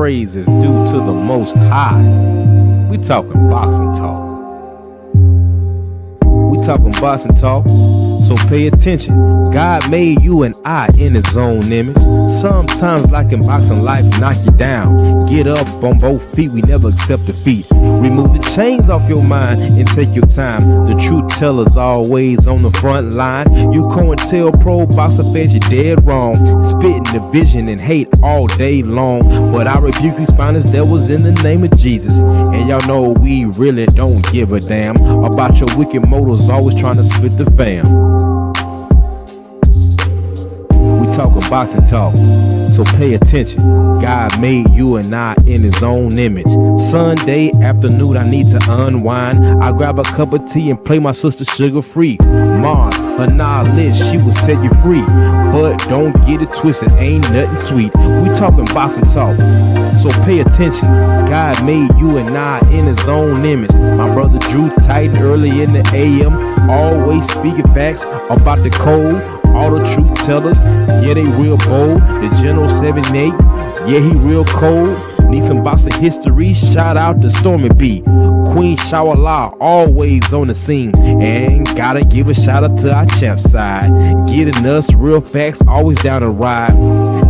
praise is due to the Most High. We talking boxing talk. We talking boxing talk, so pay attention. God made you and I in his own image. Sometimes like in boxing, life knock you down. Get up on both feet, we never accept defeat. Remove the chains off your mind and take your time. The truth teller's always on the front line. You COINTELPRO boxer fans, you're dead wrong. Spitting division and hate all day long. But I rebuke you spineless devils in the name of Jesus. And y'all know we really don't give a damn about your wicked motives, always trying to split the fam. We talking boxing talk, so pay attention. God made you and I in his own image. Sunday afternoon, I need to unwind. I grab a cup of tea and play my sister Sugar Free. Mars, her knowledge, she will set you free. But don't get it twisted, ain't nothing sweet. We talking boxing talk, so pay attention. God made you and I in his own image. My brother Drew Titan early in the AM, always speaking facts about the code. All the truth tellers, yeah, they real bold. The General 78, yeah, he real cold. Need some boxing history, shout out to Stormy B. Queen Shawala, always on the scene. And gotta give a shout out to our champ side. Getting us real facts, always down to ride.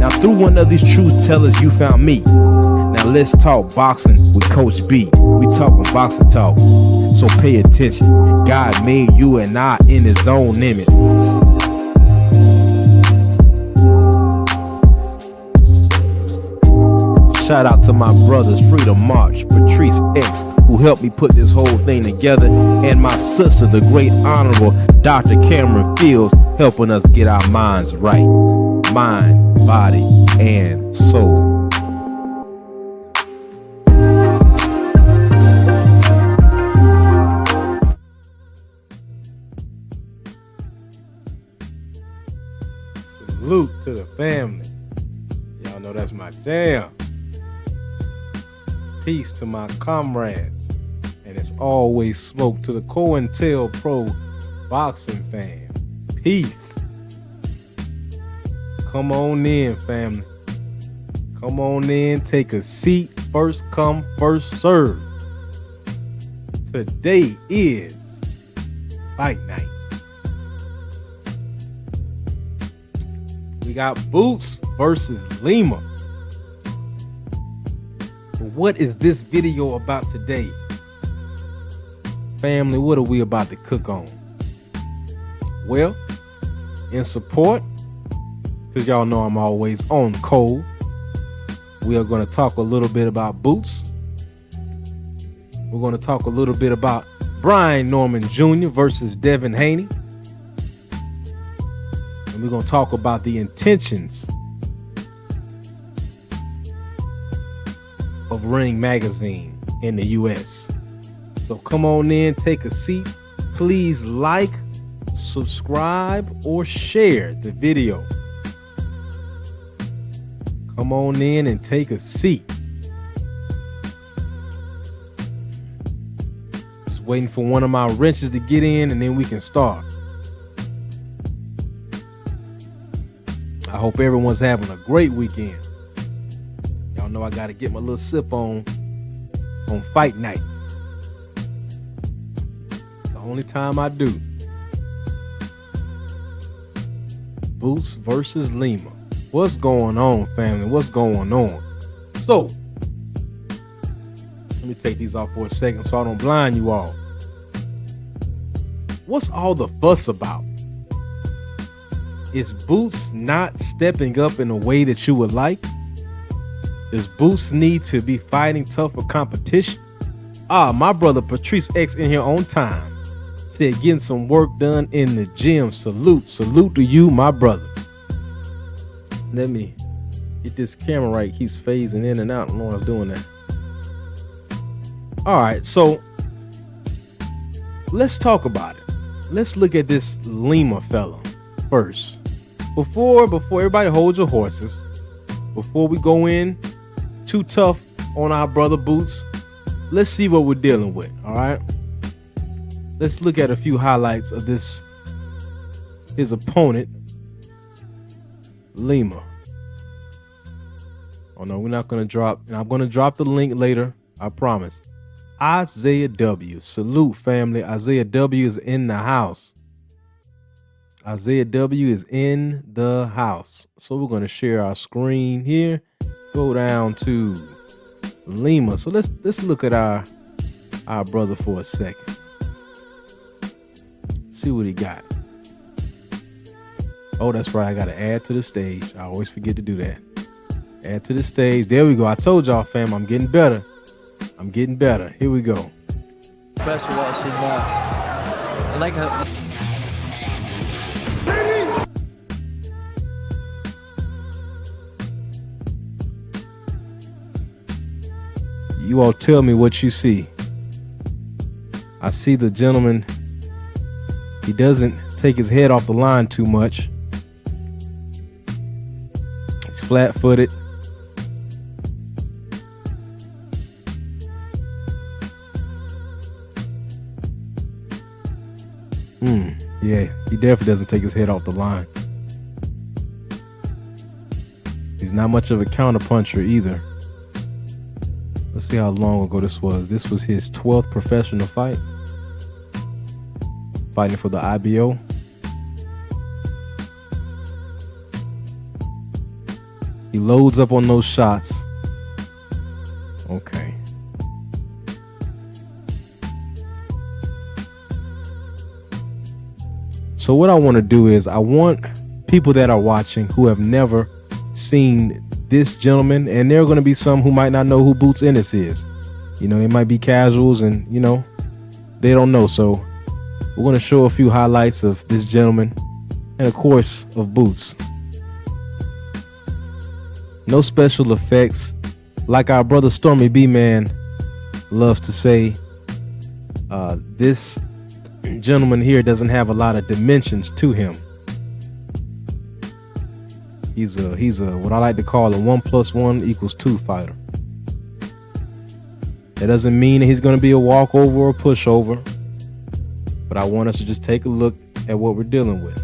Now through one of these truth tellers, you found me. Now let's talk boxing with Coach B. We talking boxing talk, so pay attention. God made you and I in his own image. Shout out to my brothers Freedom March, Patrice X, who helped me put this whole thing together, and my sister, the great honorable Dr. Cameron Fields, helping us get our minds right. Mind, body, and soul. Salute to the family. Y'all know that's my jam. Peace to my comrades, and it's always smoke to the COINTELPRO boxing fan. Peace. Come on in, family. Come on in, take a seat. First come, first serve. Today is fight night. We got Boots versus Lima. What is this video about today? Family, what are we about to cook on? Well, in support, because y'all know I'm always on cold, we are going to talk a little bit about Boots. We're going to talk a little bit about Brian Norman Jr. versus Devin Haney. And we're going to talk about the intentions of Ring Magazine in the US. So come on in, take a seat. Please like, subscribe, or share the video. Come on in and take a seat. Just waiting for one of my wrenches to get in and then we can start. I hope everyone's having a great weekend. Y'all know I gotta get my little sip on fight night. The only time I do. Boots versus Lima. What's going on, family? What's going on? So, let me take these off for a second so I don't blind you all. What's all the fuss about? Is Boots not stepping up in a way that you would like? Does Boots need to be fighting tougher competition? My brother Patrice X in here on time said getting some work done in the gym. Salute to you, my brother. Let me get this camera right. It keeps phasing in and out. I don't know why I was doing that. All right, so let's talk about it. Let's look at this Lima fella first. Before everybody hold your horses, before we go in too tough on our brother Boots, let's see what we're dealing with, all right? Let's look at a few highlights of his opponent, Lima. Oh no, we're not gonna drop, and I'm gonna drop the link later, I promise. Isaiah W. Salute, family. Isaiah W is in the house. Isaiah W is in the house. So we're gonna share our screen here. Go down to Lima. So let's look at our brother for a second. See what he got. Oh, that's right. I gotta add to the stage. I always forget to do that. Add to the stage. There we go. I told y'all, fam, I'm getting better. I'm getting better. Here we go. Best watching that. Like a. You all tell me what you see. I see the gentleman. He doesn't take his head off the line too much. He's flat-footed. Yeah, he definitely doesn't take his head off the line. He's not much of a counterpuncher either. Let's see how long ago this was. This was his 12th professional fight. Fighting for the IBO. He loads up on those shots. Okay. So what I want to do is I want people that are watching who have never seen this gentleman, and there are going to be some who might not know who Boots Ennis is. You know, they might be casuals and, you know, they don't know. So we're going to show a few highlights of this gentleman and, of course, of Boots. No special effects. Like our brother Stormy B Man loves to say, this gentleman here doesn't have a lot of dimensions to him. He's a what I like to call a 1 + 1 = 2 fighter. That doesn't mean that he's going to be a walkover or a pushover, but I want us to just take a look at what we're dealing with.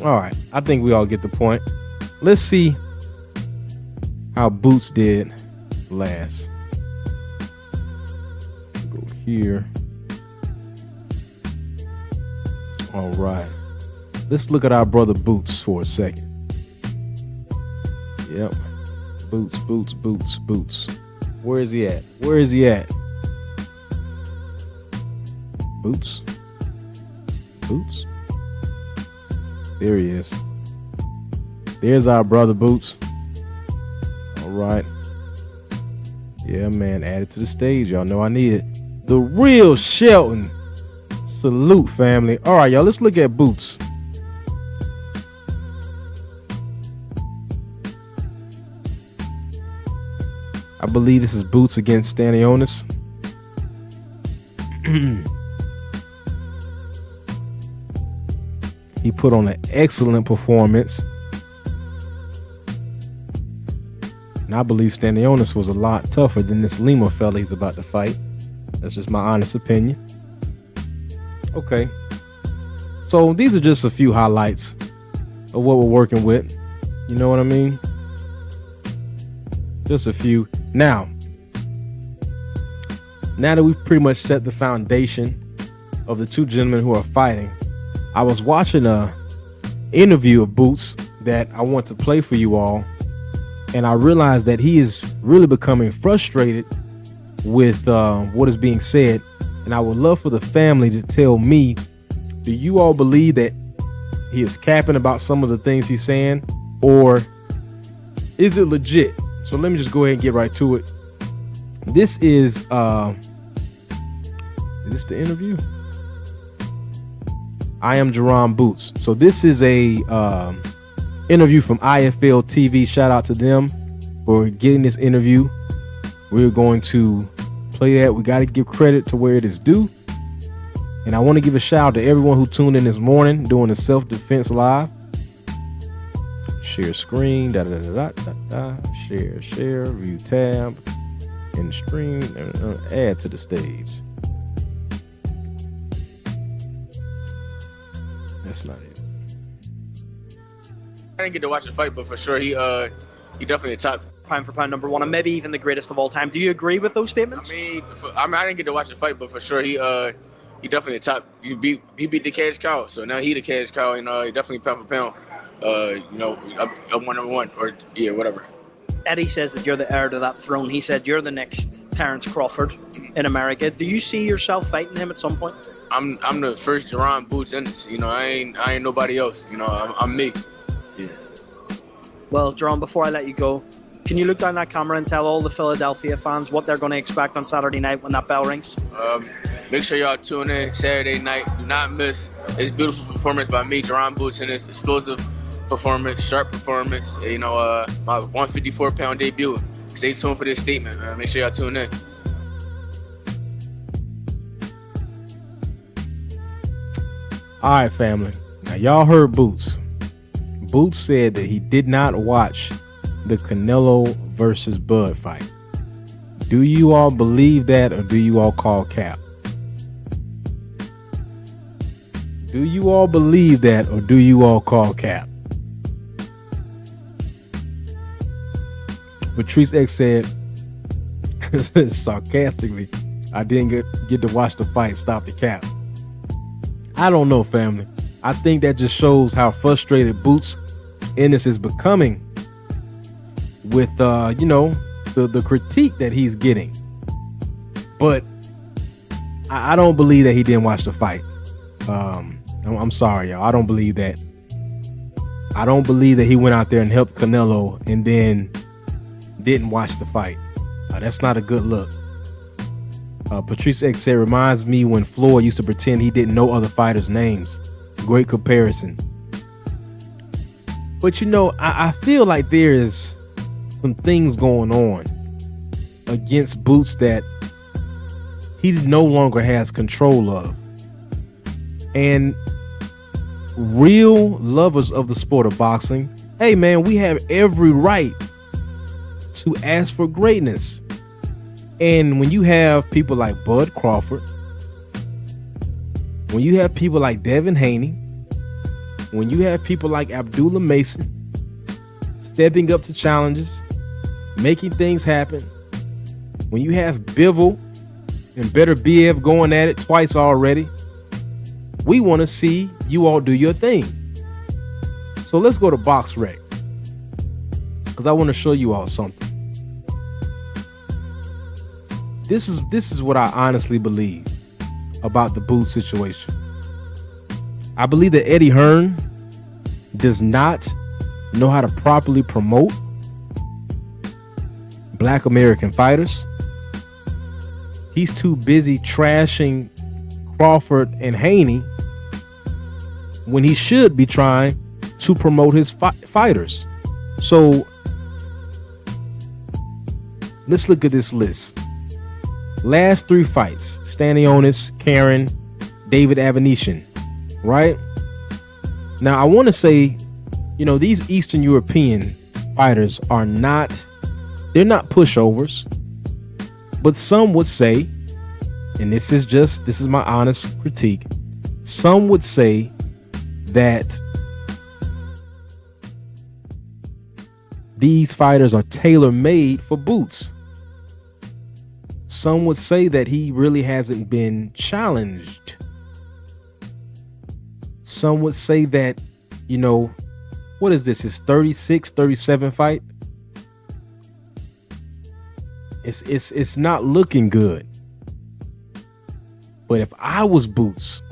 All right, I think we all get the point. Let's see how Boots did last. Go here. All right. Let's look at our brother Boots for a second. Yep. Boots, Boots, Boots, Boots. Where is he at? Where is he at? Boots. Boots. There he is. There's our brother Boots. All right. Yeah, man. Add it to the stage. Y'all know I need it. The real Shelton. Salute, family. All right, y'all. Let's look at Boots. I believe this is Boots against Ennis. He put on an excellent performance. And I believe Ennis was a lot tougher than this Lima fella he's about to fight. That's just my honest opinion. Okay. So these are just a few highlights of what we're working with. You know what I mean? Just a few. Now that we've pretty much set the foundation of the two gentlemen who are fighting, I was watching a interview of Boots that I want to play for you all, and I realized that he is really becoming frustrated with what is being said, and I would love for the family to tell me, do you all believe that he is capping about some of the things he's saying, or is it legit? So let me just go ahead and get right to it. This is this the interview? I am Jerron Boots. So this is a interview from IFL TV. Shout out to them for getting this interview. We're going to play that. We got to give credit to where it is due. And I want to give a shout out to everyone who tuned in this morning doing the self-defense live. Share screen, share, view tab, and stream, and add to the stage. That's not it. I didn't get to watch the fight, but for sure he definitely a top. Pound for pound number one, and maybe even the greatest of all time. Do you agree with those statements? I didn't get to watch the fight, but for sure he definitely a top. He beat the cash cow, so now he the cash cow, and he definitely pound for pound. Up number one, or yeah, whatever. Eddie says that you're the heir to that throne. He said you're the next Terence Crawford in America. Do you see yourself fighting him at some point? I'm the first Jerron Boots Ennis. I ain't nobody else. I'm me. Yeah. Well, Jerron, before I let you go, can you look down that camera and tell all the Philadelphia fans what they're going to expect on Saturday night when that bell rings? Make sure y'all tune in Saturday night. Do not miss this beautiful performance by me, Jerron Boots Ennis. Explosive performance, sharp performance. My 154-pound debut. Stay tuned for this statement, man. Make sure y'all tune in. All right, family. Now, y'all heard Boots. Boots said that he did not watch the Canelo versus Bud fight. Do you all believe that, or do you all call cap? Do you all believe that, or do you all call cap? Patrice X said, sarcastically, I didn't get to watch the fight. Stop the cap. I don't know, family. I think that just shows how frustrated Boots Ennis is becoming with, the critique that he's getting. But I don't believe that he didn't watch the fight. I'm sorry, y'all. I don't believe that. I don't believe that he went out there and helped Canelo and then didn't watch the fight. That's not a good look. Patrice X said, reminds me when Floyd used to pretend he didn't know other fighters' names. Great comparison. But I feel like there is some things going on against Boots that he no longer has control of. And real lovers of the sport of boxing, hey man, we have every right to ask for greatness. And when you have people like Bud Crawford, when you have people like Devin Haney, when you have people like Abdullah Mason stepping up to challenges, making things happen, when you have Bivol and Better BF going at it twice already, we want to see you all do your thing. So let's go to BoxRec, because I want to show you all something. This is what I honestly believe about the Boots situation. I believe that Eddie Hearn does not know how to properly promote Black American fighters. He's too busy trashing Crawford and Haney when he should be trying to promote his fighters. So let's look at this list. Last 3 fights: Stanionis, Karen, David Avanesian, right? Now, I want to say, these Eastern European fighters they're not pushovers, but some would say, and this is my honest critique, some would say that these fighters are tailor-made for Boots. Some would say that he really hasn't been challenged. Some would say that, what is this, his 36, 37 fight? It's not looking good. But if I was Boots,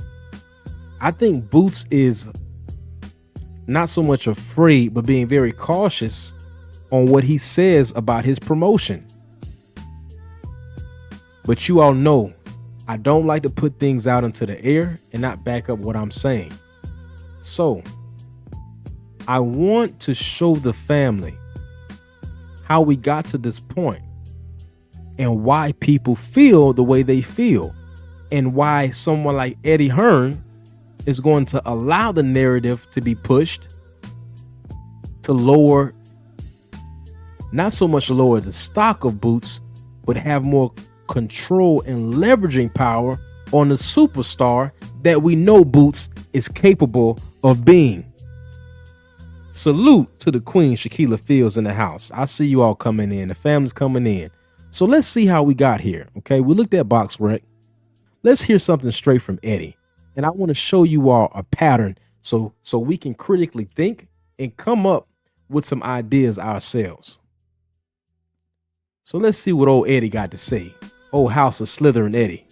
I think Boots is not so much afraid, but being very cautious on what he says about his promotion. But you all know, I don't like to put things out into the air and not back up what I'm saying. So I want to show the family how we got to this point and why people feel the way they feel, and why someone like Eddie Hearn is going to allow the narrative to be pushed to lower, not so much lower the stock of Boots, but have more control and leveraging power on the superstar that we know Boots is capable of being. Salute to the Queen, Shaquilla Fields, in the house. I see you all coming in. The family's coming in. So let's see how we got here. Okay, we looked at Box Rec. Let's hear something straight from Eddie. And I want to show you all a pattern so we can critically think and come up with some ideas ourselves. So let's see what old Eddie got to say. Old House of Slytherin Eddie.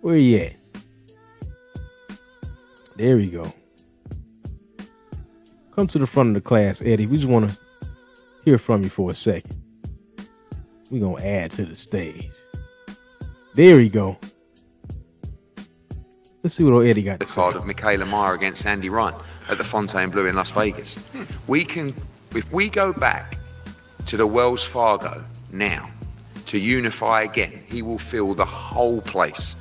Where he at? There we go. Come to the front of the class, Eddie. We just want to hear from you for a second. We're going to add to the stage. There we go. Let's see what old Eddie got to say. The card of Michaela Meyer against Andy Ryan at the Fontainebleau in Las Vegas. We can, if we go back to the Wells Fargo now to unify again, he will fill the whole place.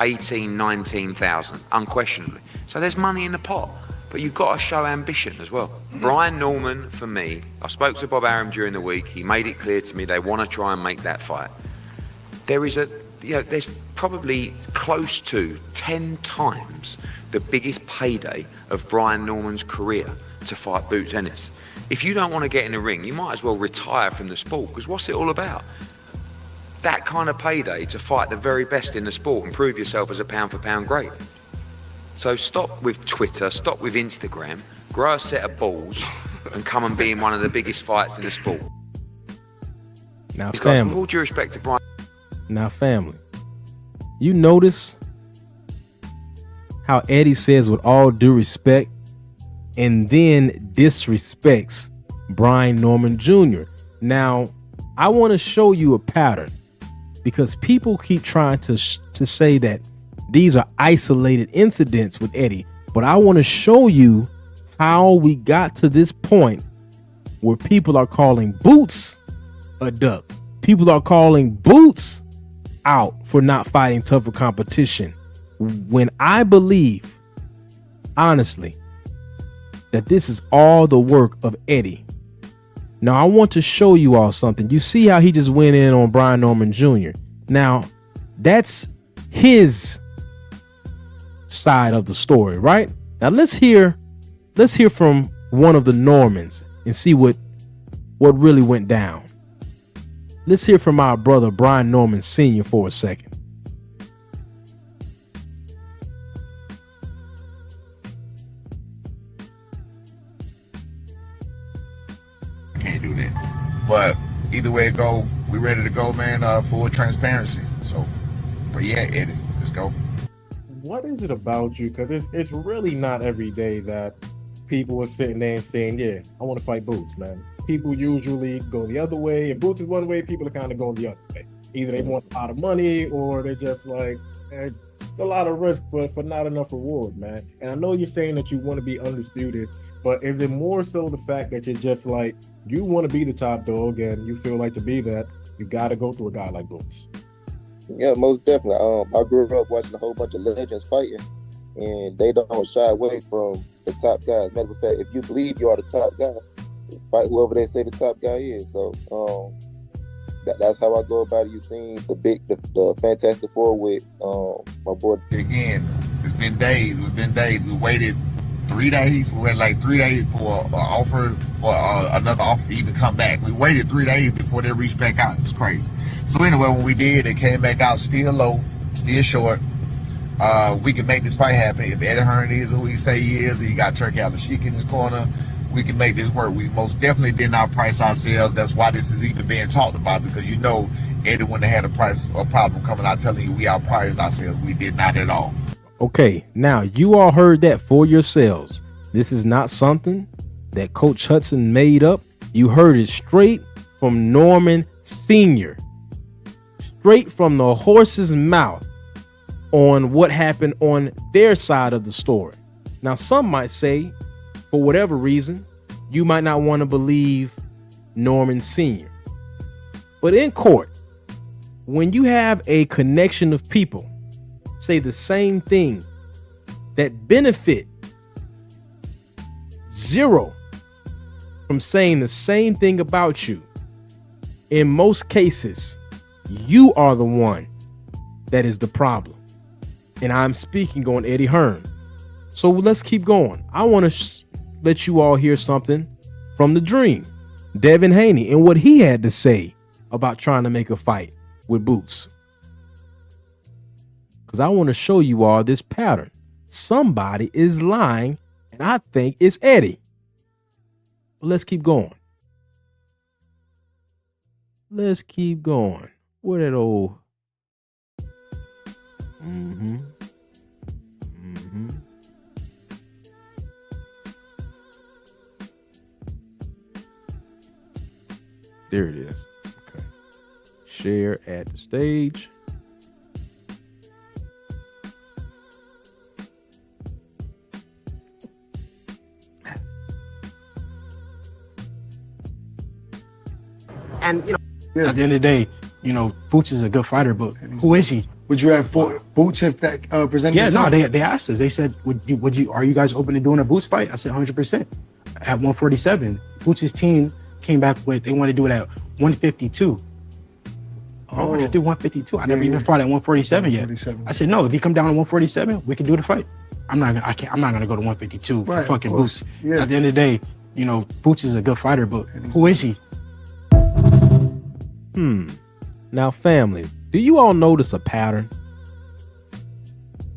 18, 19,000, unquestionably. So there's money in the pot, but you've got to show ambition as well. Brian Norman, for me, I spoke to Bob Arum during the week. He made it clear to me they want to try and make that fight. There's probably close to 10 times the biggest payday of Brian Norman's career to fight Boots Ennis. If you don't want to get in the ring, you might as well retire from the sport, because what's it all about? That kind of payday to fight the very best in the sport and prove yourself as a pound for pound great. So stop with Twitter, stop with Instagram, grow a set of balls and come and be in one of the biggest fights in the sport. Now, Guys, family. with all due respect to Brian. Now, family. You notice how Eddie says with all due respect and then disrespects Brian Norman Jr. Now, I want to show you a pattern, because people keep trying to say that these are isolated incidents with Eddie. But I want to show you how we got to this point where people are calling Boots a duck. People are calling Boots out for not fighting tougher competition. When I believe, honestly, that this is all the work of Eddie. Now, I want to show you all something. You see how he just went in on Brian Norman Jr. Now, that's his side of the story, right? Now, let's hear from one of the Normans and see what really went down. Let's hear from our brother Brian Norman Sr. for a second. Can't do that. But either way it go, we ready to go, man. Full transparency. So, but yeah, Eddie, let's go. What is it about you? Because it's really not every day that people are sitting there and saying, yeah, I want to fight Boots, man. People usually go the other way. If Boots is one way, people are kind of going the other way. Either they want a lot of money or they're just like, it's a lot of risk for not enough reward, man. And I know you're saying that you want to be undisputed, but is it more so the fact that you're just like, you want to be the top dog and you feel like to be that, you got to go through a guy like Boots? Yeah, most definitely. I grew up watching a whole bunch of legends fighting, and they don't shy away from the top guys. Matter of fact, if you believe you are the top guy, fight whoever they say the top guy is. So that's how I go about it. You seen the Fantastic Four with my boy. Again, it's been days. We waited 3 days. We waited like 3 days for an offer, for another offer to even come back. We waited 3 days before they reached back out. It was crazy. So anyway, when we did, it came back out still low, still short. We can make this fight happen. If Eddie Hearn is who he say he is, and he got Turkey Al-Sheik in his corner, we can make this work. We most definitely did not price ourselves. That's why this is even being talked about, because you know Eddie wouldn't have had a problem coming out telling you we outpriced ourselves. We did not at all. Okay, now you all heard that for yourselves. This is not something that Coach Hudson made up. You heard it straight from Norman Sr., straight from the horse's mouth on what happened on their side of the story. Now, some might say, for whatever reason, you might not want to believe Norman Sr. But in court, when you have a connection of people say the same thing that benefit zero from saying the same thing about you, in most cases, you are the one that is the problem. And I'm speaking on Eddie Hearn. So let's keep going. I want to let you all hear something from the Dream, Devin Haney, and what he had to say about trying to make a fight with Boots. Because I want to show you all this pattern. Somebody is lying, and I think it's Eddie. But let's keep going. Let's keep going. Where that old... There it is. Okay. Share at the stage. And, you know, at the end of the day, you know, Boots is a good fighter, but who is he? Would you have fought Boots if that presented Yeah, itself? no, they asked us. They said, are you guys open to doing a Boots fight? I said 100%. At 147, Boots' team came back with, they want to do it at 152. I want to do 152. I never even fought at 147 yet. I said, no, if you come down to 147, we can do the fight. I'm not gonna go to 152 for fucking Boots. Yeah. At the end of the day, you know, Boots is a good fighter, but who is he? Now, family, do you all notice a pattern?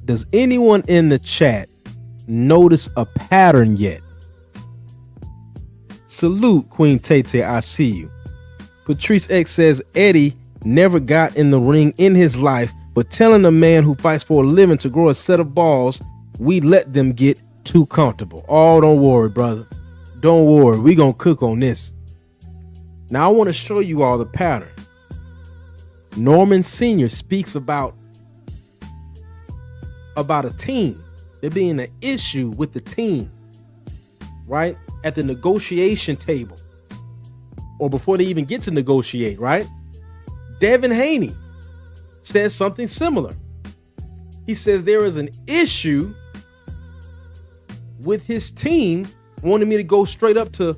Does anyone in the chat notice a pattern yet? Salute, Queen Tay, I see you. Patrice X says Eddie never got in the ring in his life, but telling a man who fights for a living to grow a set of balls, we let them get too comfortable. Oh, don't worry, brother. Don't worry. We gonna cook on this. Now, I want to show you all the pattern. Norman Sr. speaks about a team. There being an issue with the team, right? At the negotiation table, or before they even get to negotiate, right? Devin Haney says something similar. He says there is an issue with his team wanting me to go straight up to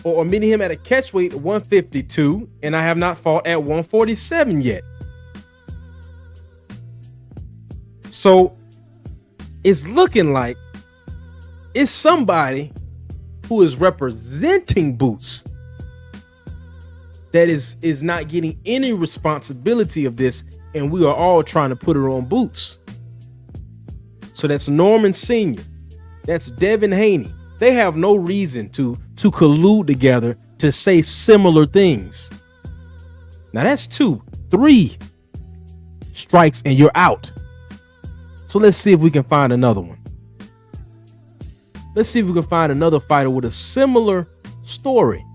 or meeting him at a catch weight of 152, and I have not fought at 147 yet. So it's looking like it's somebody who is representing Boots that is not getting any responsibility of this, and we are all trying to put it on Boots. So that's Norman Sr. That's Devin Haney. They have no reason to collude together to say similar things. Now that's 2, 3 strikes and you're out. So let's see if we can find another one. Let's see if we can find another fighter with a similar story.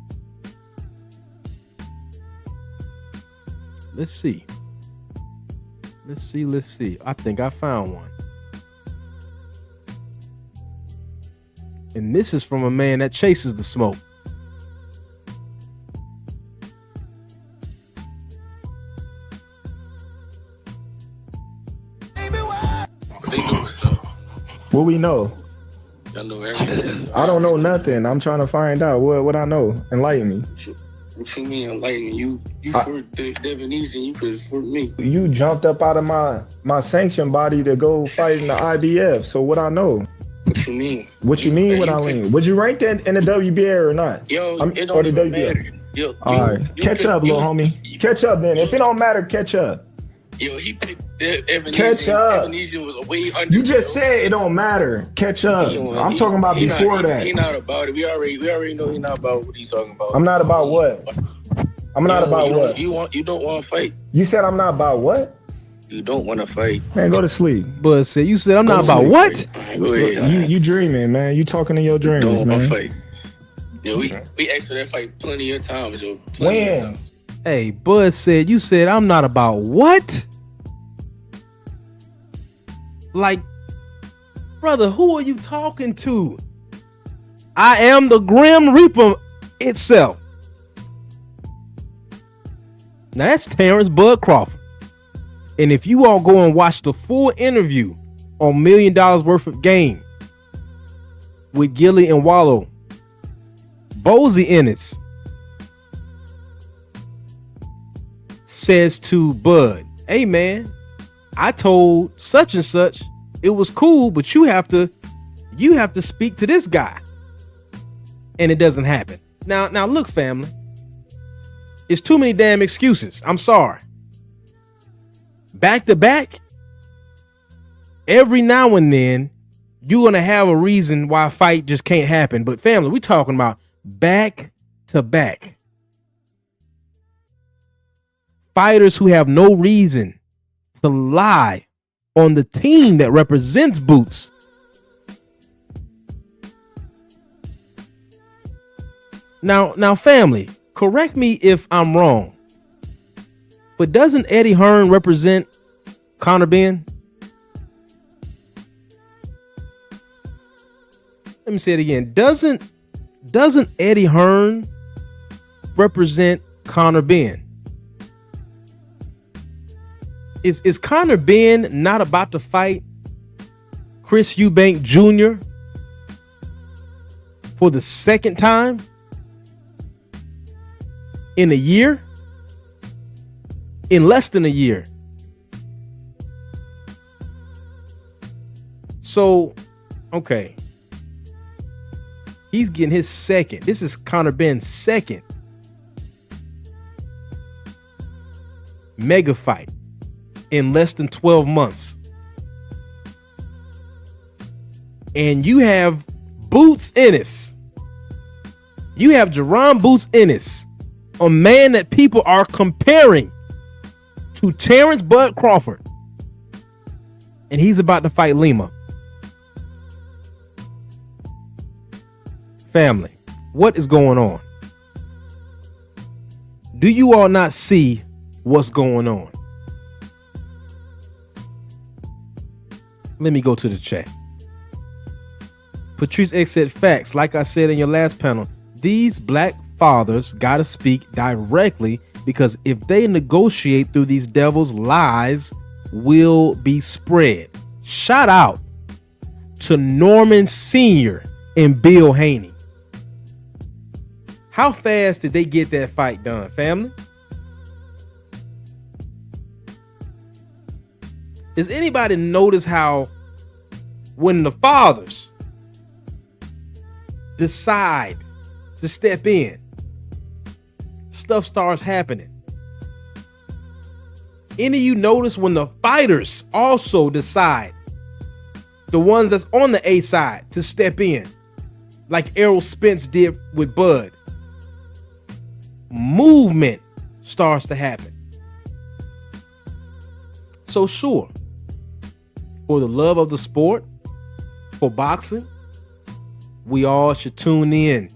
Let's see. Let's see. I think I found one. And this is from a man that chases the smoke. What we know? I know everything. I don't know nothing. I'm trying to find out what I know. Enlighten me. What you mean enlighten? You for Devinese and you for me. You jumped up out of my sanction body to go fight in the IBF. So what I know? What you mean? What you mean? What I mean? Would you rank that in the WBA or not? Yo, it don't even matter. Yo, all right, catch up, little homie. Catch up, then. If it don't matter, catch up. Yo, he picked Ebenezer. Catch up. Ebenezer was way under. You just said it don't matter. Catch up. I'm talking about before that. He not about it. We already know he not about what he's talking about. I'm not about what? I'm not about what? You don't want to fight. You said I'm not about what? You don't want to fight. Man, go to sleep. But said you said I'm not about what? Go ahead. You dreaming, man. You talking in your dreams, don't man. Want to fight. Yo, we asked for that fight plenty of times, yo. When? Hey, Bud said you said I'm not about what? Like, brother, who are you talking to? I am the Grim Reaper itself. Now that's Terrence Bud Crawford. And if you all go and watch the full interview on $1 Million Worth of Game with Gilly and Wallow, Bozy Ennis says to Bud, hey man, I told such and such it was cool, but you have to speak to this guy. and it doesn't happen. Now look, family. It's too many damn excuses. I'm sorry. Back to back, every now and then, you're going to have a reason why a fight just can't happen. But family, we talking about back to back. Fighters who have no reason to lie on the team that represents Boots. Now, family, correct me if I'm wrong, but doesn't Eddie Hearn represent Conor Benn? Let me say it again. Doesn't Eddie Hearn represent Conor Benn? Is Conor Benn not about to fight Chris Eubank Jr. for the second time in a year? In less than a year. So, okay. He's getting his second. This is Conor Benn's second mega fight in less than 12 months. And you have Boots Ennis. You have Jerron Boots Ennis, a man that people are comparing to Terrence Bud Crawford. And he's about to fight Lima. Family, what is going on? Do you all not see what's going on? Let me go to the chat. Patrice X said, facts. Like I said in your last panel, these black fathers gotta speak directly, because if they negotiate through these devils, lies will be spread. Shout out to Norman Sr. and Bill Haney. How fast did they get that fight done, family? Does anybody notice how when the fathers decide to step in, stuff starts happening? Any of you notice when the fighters also decide, the ones that's on the A side, to step in, like Errol Spence did with Bud? Movement starts to happen. So sure, for the love of the sport, for boxing, we all should tune in.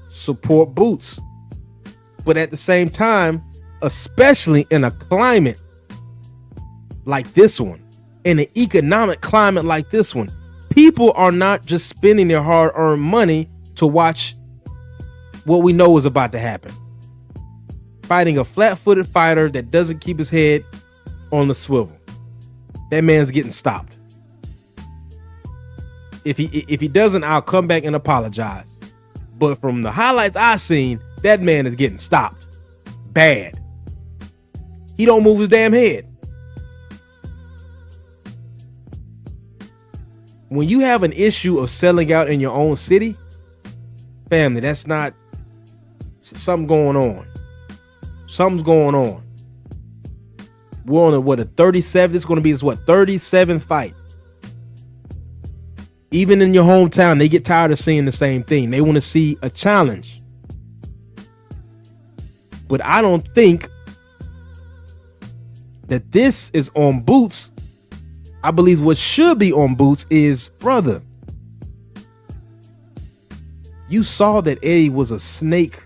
Support Boots. But at the same time, especially in a climate like this one, in an economic climate like this one, people are not just spending their hard-earned money to watch what we know is about to happen. Fighting a flat-footed fighter that doesn't keep his head on the swivel. That man's getting stopped. If he doesn't, I'll come back and apologize. But from the highlights I've seen, that man is getting stopped. Bad. He don't move his damn head. When you have an issue of selling out in your own city, family, that's not something going on. Something's going on. We're on a 37. This is going to be his 37th fight. Even in your hometown, they get tired of seeing the same thing. They want to see a challenge. But I don't think that this is on Boots. I believe what should be on Boots is, brother, you saw that Eddie was a snake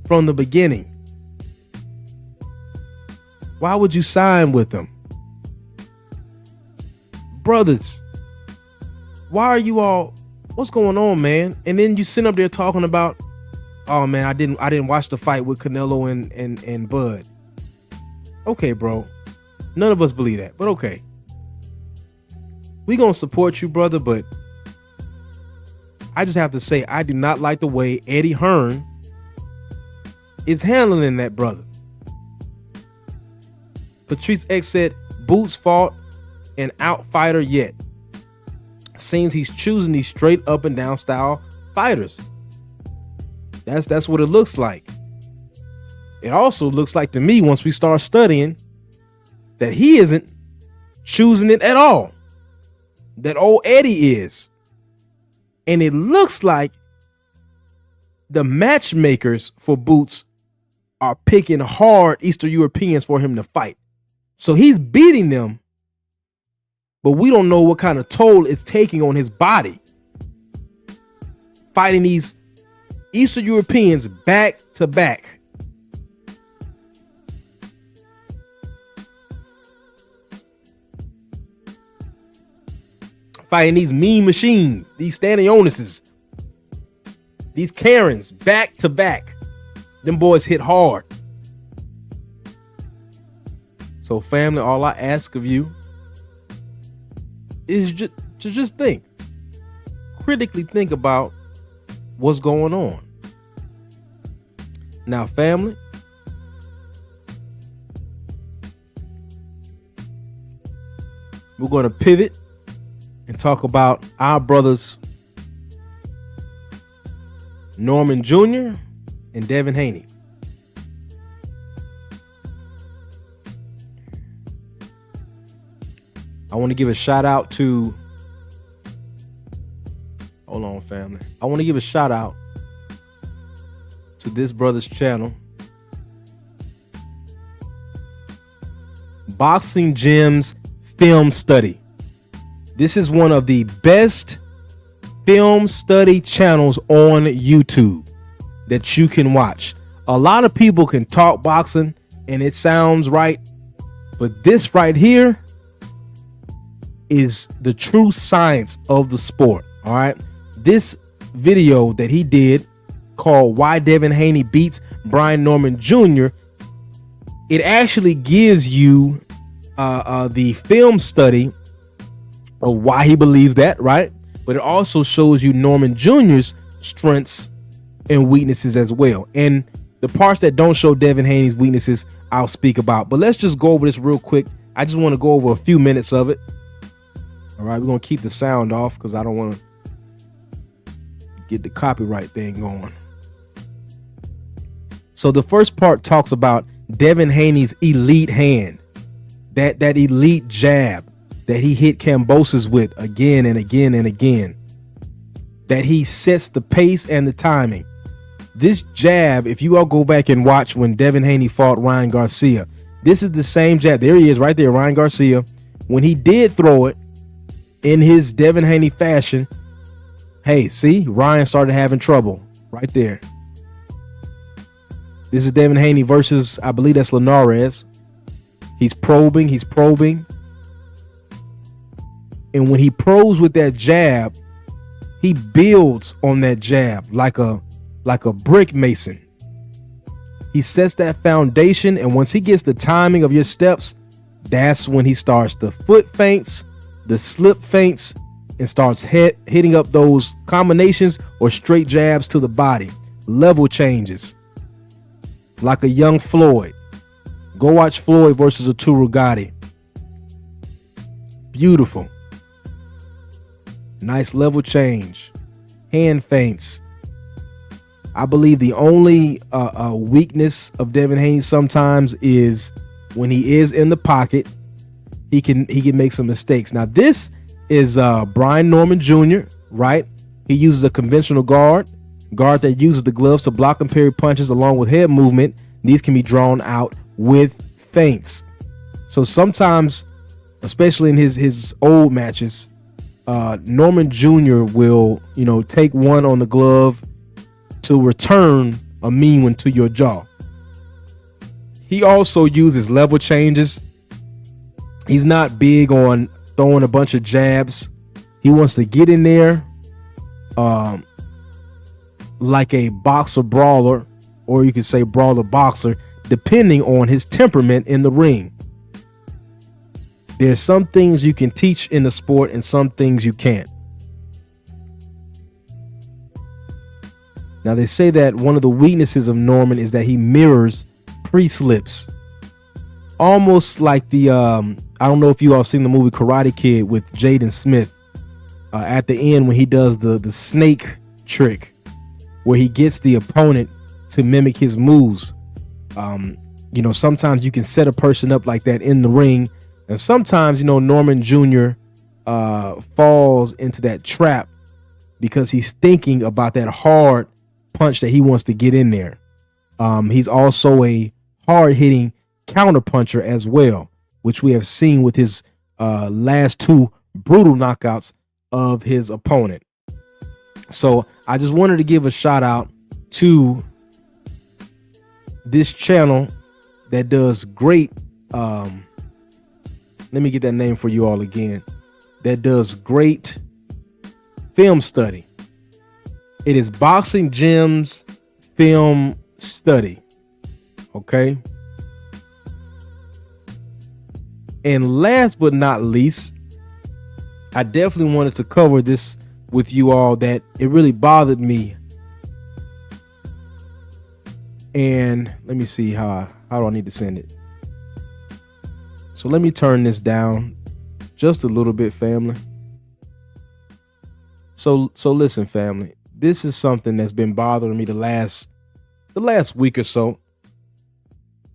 from the beginning. Why would you sign with him? Brothers, why are you all, what's going on, man? And then you sit up there talking about, oh man, I didn't watch the fight with Canelo and Bud. Okay, bro. None of us believe that, but okay. We gonna support you, brother, but I just have to say, I do not like the way Eddie Hearn is handling that brother. Patrice X said, Boots fought an outfighter yet. seems he's choosing these straight up and down style fighters. That's what it looks like. It also looks like to me, once we start studying, that he isn't choosing it at all. That old Eddie is. And it looks like the matchmakers for Boots are picking hard Eastern Europeans for him to fight. So he's beating them, but we don't know what kind of toll it's taking on his body. Fighting these Eastern Europeans back to back. Fighting these mean machines, these Stanionis, these Karens back to back. Them boys hit hard. So family, all I ask of you is to just think. Critically think about what's going on. Now, family, we're going to pivot and talk about our brothers Norman Jr. and Devin Haney. I want to give a shout out to, hold on family. I want to give a shout out to this brother's channel, Boxing Gems Film Study. This is one of the best film study channels on YouTube that you can watch. A lot of people can talk boxing and it sounds right, but this right here is the true science of the sport. All right, this video that he did called Why Devin Haney Beats Brian Norman Jr., it actually gives you the film study of why he believes that, right? But it also shows you Norman Jr.'s strengths and weaknesses as well. And the parts that don't show Devin Haney's weaknesses, I'll speak about. But let's just go over this real quick. I just want to go over a few minutes of it. All right, we're going to keep the sound off because I don't want to get the copyright thing going. So the first part talks about Devin Haney's elite hand, that elite jab that he hit Kambosos with again and again and again, that he sets the pace and the timing. This jab, if you all go back and watch when Devin Haney fought Ryan Garcia, this is the same jab. There he is right there, Ryan Garcia. When he did throw it in his Devin Haney fashion, hey, see, Ryan started having trouble right there. This is Devin Haney versus, I believe that's Linares. He's probing. And when he probes with that jab, he builds on that jab like a brick mason. He sets that foundation, and once he gets the timing of your steps, that's when he starts the foot feints, the slip feints, and starts hitting up those combinations or straight jabs to the body. Level changes. Like a young Floyd. Go watch Floyd versus Arturo Gatti. Beautiful. Nice level change. Hand feints. I believe the only weakness of Devin Haney sometimes is when he is in the pocket, he can make some mistakes. Now this is Brian Norman Jr., right? He uses a conventional guard that uses the gloves to block and parry punches along with head movement. These can be drawn out with feints. So sometimes, especially in his old matches, Norman Jr. will, take one on the glove to return a mean one to your jaw. He also uses level changes. He's not big on throwing a bunch of jabs. He wants to get in there like a boxer brawler, or you could say brawler boxer, depending on his temperament in the ring. There's some things you can teach in the sport and some things you can't. Now they say that one of the weaknesses of Norman is that he mirrors pre-slips. Almost like the, I don't know if you all seen the movie Karate Kid with Jaden Smith. at the end when he does the snake trick, where he gets the opponent to mimic his moves. Sometimes you can set a person up like that in the ring, and sometimes Norman Jr. Falls into that trap because he's thinking about that hard punch that he wants to get in there. He's also a hard-hitting counter puncher as well, which we have seen with his last two brutal knockouts of his opponent. So I just wanted to give a shout out to this channel that does great. Let me get that name for you all again. That does great film study. It is Boxing Gems Film Study. Okay. And last but not least, I definitely wanted to cover this with you all, that it really bothered me. And let me see how do I need to send it. So let me turn this down just a little bit, family. So listen, family. This is something that's been bothering me the last week or so.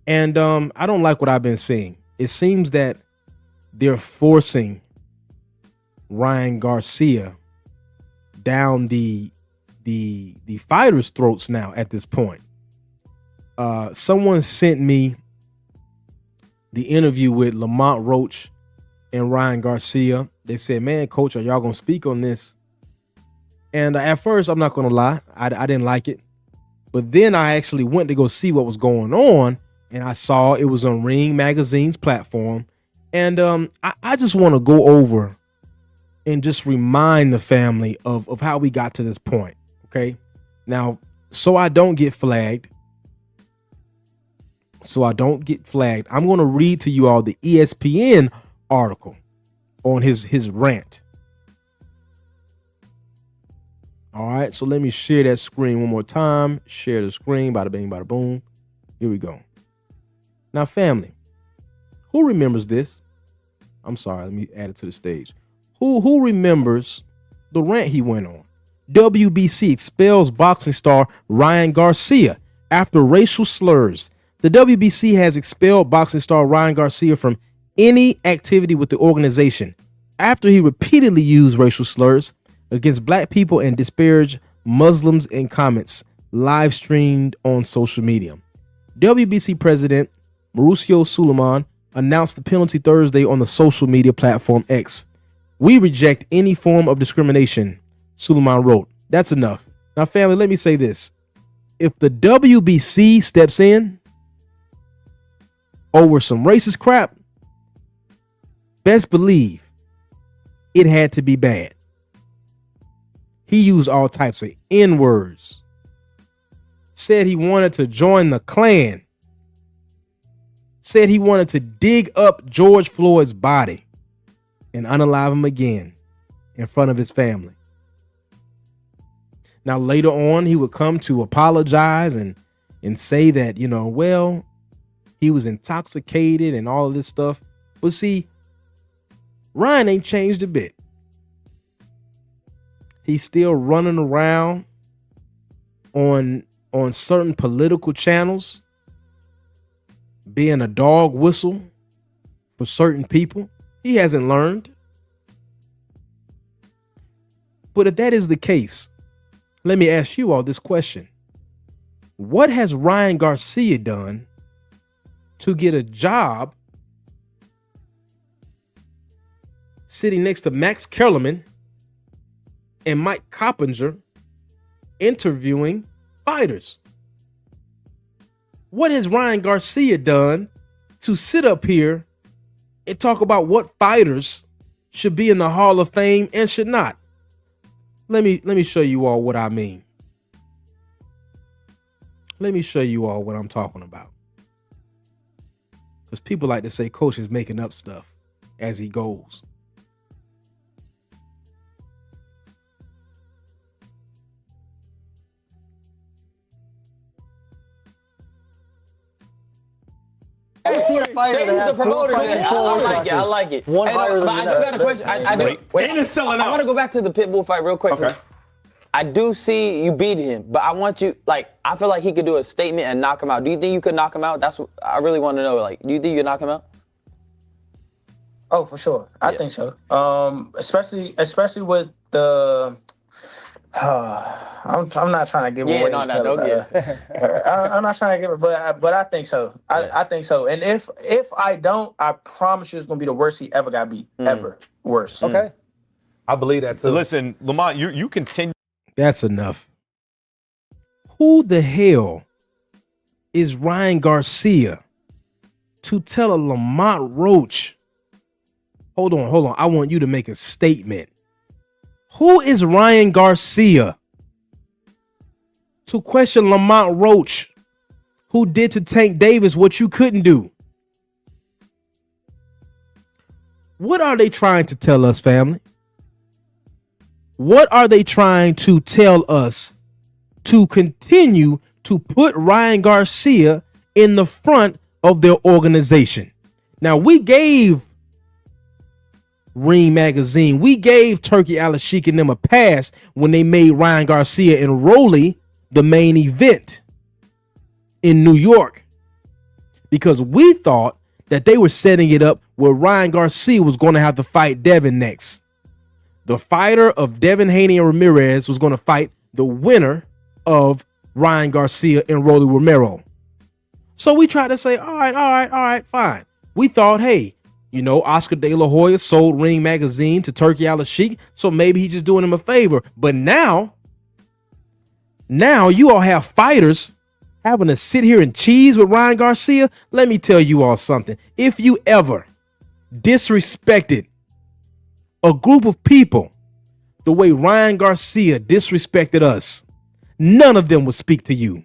And I don't like what I've been seeing. It seems that they're forcing Ryan Garcia down the fighters' throats now at this point. Someone sent me the interview with Lamont Roach and Ryan Garcia. They said, "Man, coach, are y'all gonna speak on this?" And at first, I'm not gonna lie, I didn't like it. But then I actually went to go see what was going on, and I saw it was on Ring Magazine's platform. And I just want to go over and just remind the family of how we got to this point. Okay. Now, so I don't get flagged. I'm going to read to you all the ESPN article on his rant. All right. So let me share that screen one more time. Share the screen. Bada bing, bada boom. Here we go. Now, family, who remembers this? I'm sorry. Let me add it to the stage. Who remembers the rant he went on? WBC expels boxing star Ryan Garcia after racial slurs. The WBC has expelled boxing star Ryan Garcia from any activity with the organization after he repeatedly used racial slurs against black people and disparaged Muslims in comments live streamed on social media. WBC president Mauricio Suleiman announced the penalty Thursday on the social media platform X. "We reject any form of discrimination," Suleiman wrote. That's enough. Now, family, let me say this. If the WBC steps in over some racist crap, best believe it had to be bad. He used all types of N-words. Said he wanted to join the Klan. Said he wanted to dig up George Floyd's body and unalive him again in front of his family. Now, later on, he would come to apologize and say that, he was intoxicated and all of this stuff. But see, Ryan ain't changed a bit. He's still running around on certain political channels, being a dog whistle for certain people. He hasn't learned. But if that is the case, let me ask you all this question. What has Ryan Garcia done to get a job sitting next to Max Kellerman and Mike Coppinger interviewing fighters? What has Ryan Garcia done to sit up here and talk about what fighters should be in the Hall of Fame and should not? Let me show you all what I mean. Let me show you all what I'm talking about. Because people like to say coach is making up stuff as he goes. haven't seen a fighter Shane that is the had four promoter. fights in I 4 weight like it. I classes. like it. One Hey, higher but than I do that. got a question. I do. Wait, Ennis selling I out. want to go back to the Pitbull fight real quick. Okay. I do see you beat him, but I want you, like, I feel like he could do a statement and knock him out. Do you think you could knock him out? That's what I really want to know. Like, do you think you could knock him out? Oh, for sure. I think so. Especially with the. I'm not trying to give away. No, don't get. I'm not trying to give it, but I think so. I think so. And if I don't, I promise you, it's gonna be the worst he ever got beat. Ever worse. Okay. I believe that too. Listen, Lamont, you continue. That's enough. Who the hell is Ryan Garcia to tell a Lamont Roach? Hold on. I want you to make a statement. Who is Ryan Garcia to question Lamont Roach, who did to Tank Davis what you couldn't do? What are they trying to tell us, family? What are they trying to tell us to continue to put Ryan Garcia in the front of their organization? Now, we gave Ring Magazine, we gave Turkey Al-Sheikh and them a pass when they made Ryan Garcia and Rolly the main event in New York, because we thought that they were setting it up where Ryan Garcia was going to have to fight Devin next. The fighter of Devin Haney and Ramirez was going to fight the winner of Ryan Garcia and Rolly Romero. So we tried to say, all right, fine. We thought, hey, Oscar De La Hoya sold Ring Magazine to Turkey Al-Sheikh, so maybe he's just doing him a favor. But now you all have fighters having to sit here and cheese with Ryan Garcia. Let me tell you all something. If you ever disrespected a group of people the way Ryan Garcia disrespected us, none of them would speak to you.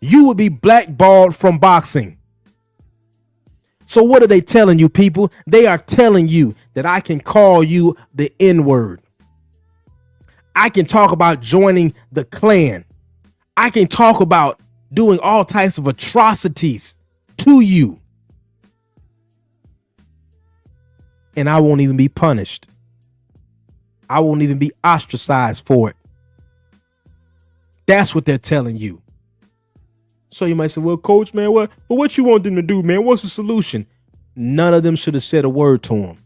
You would be blackballed from boxing. So what are they telling you, people? They are telling you that I can call you the N-word. I can talk about joining the Klan. I can talk about doing all types of atrocities to you. And I won't even be punished. I won't even be ostracized for it. That's what they're telling you. So you might say, well, coach, man, what you want them to do, man? What's the solution? None of them should have said a word to him.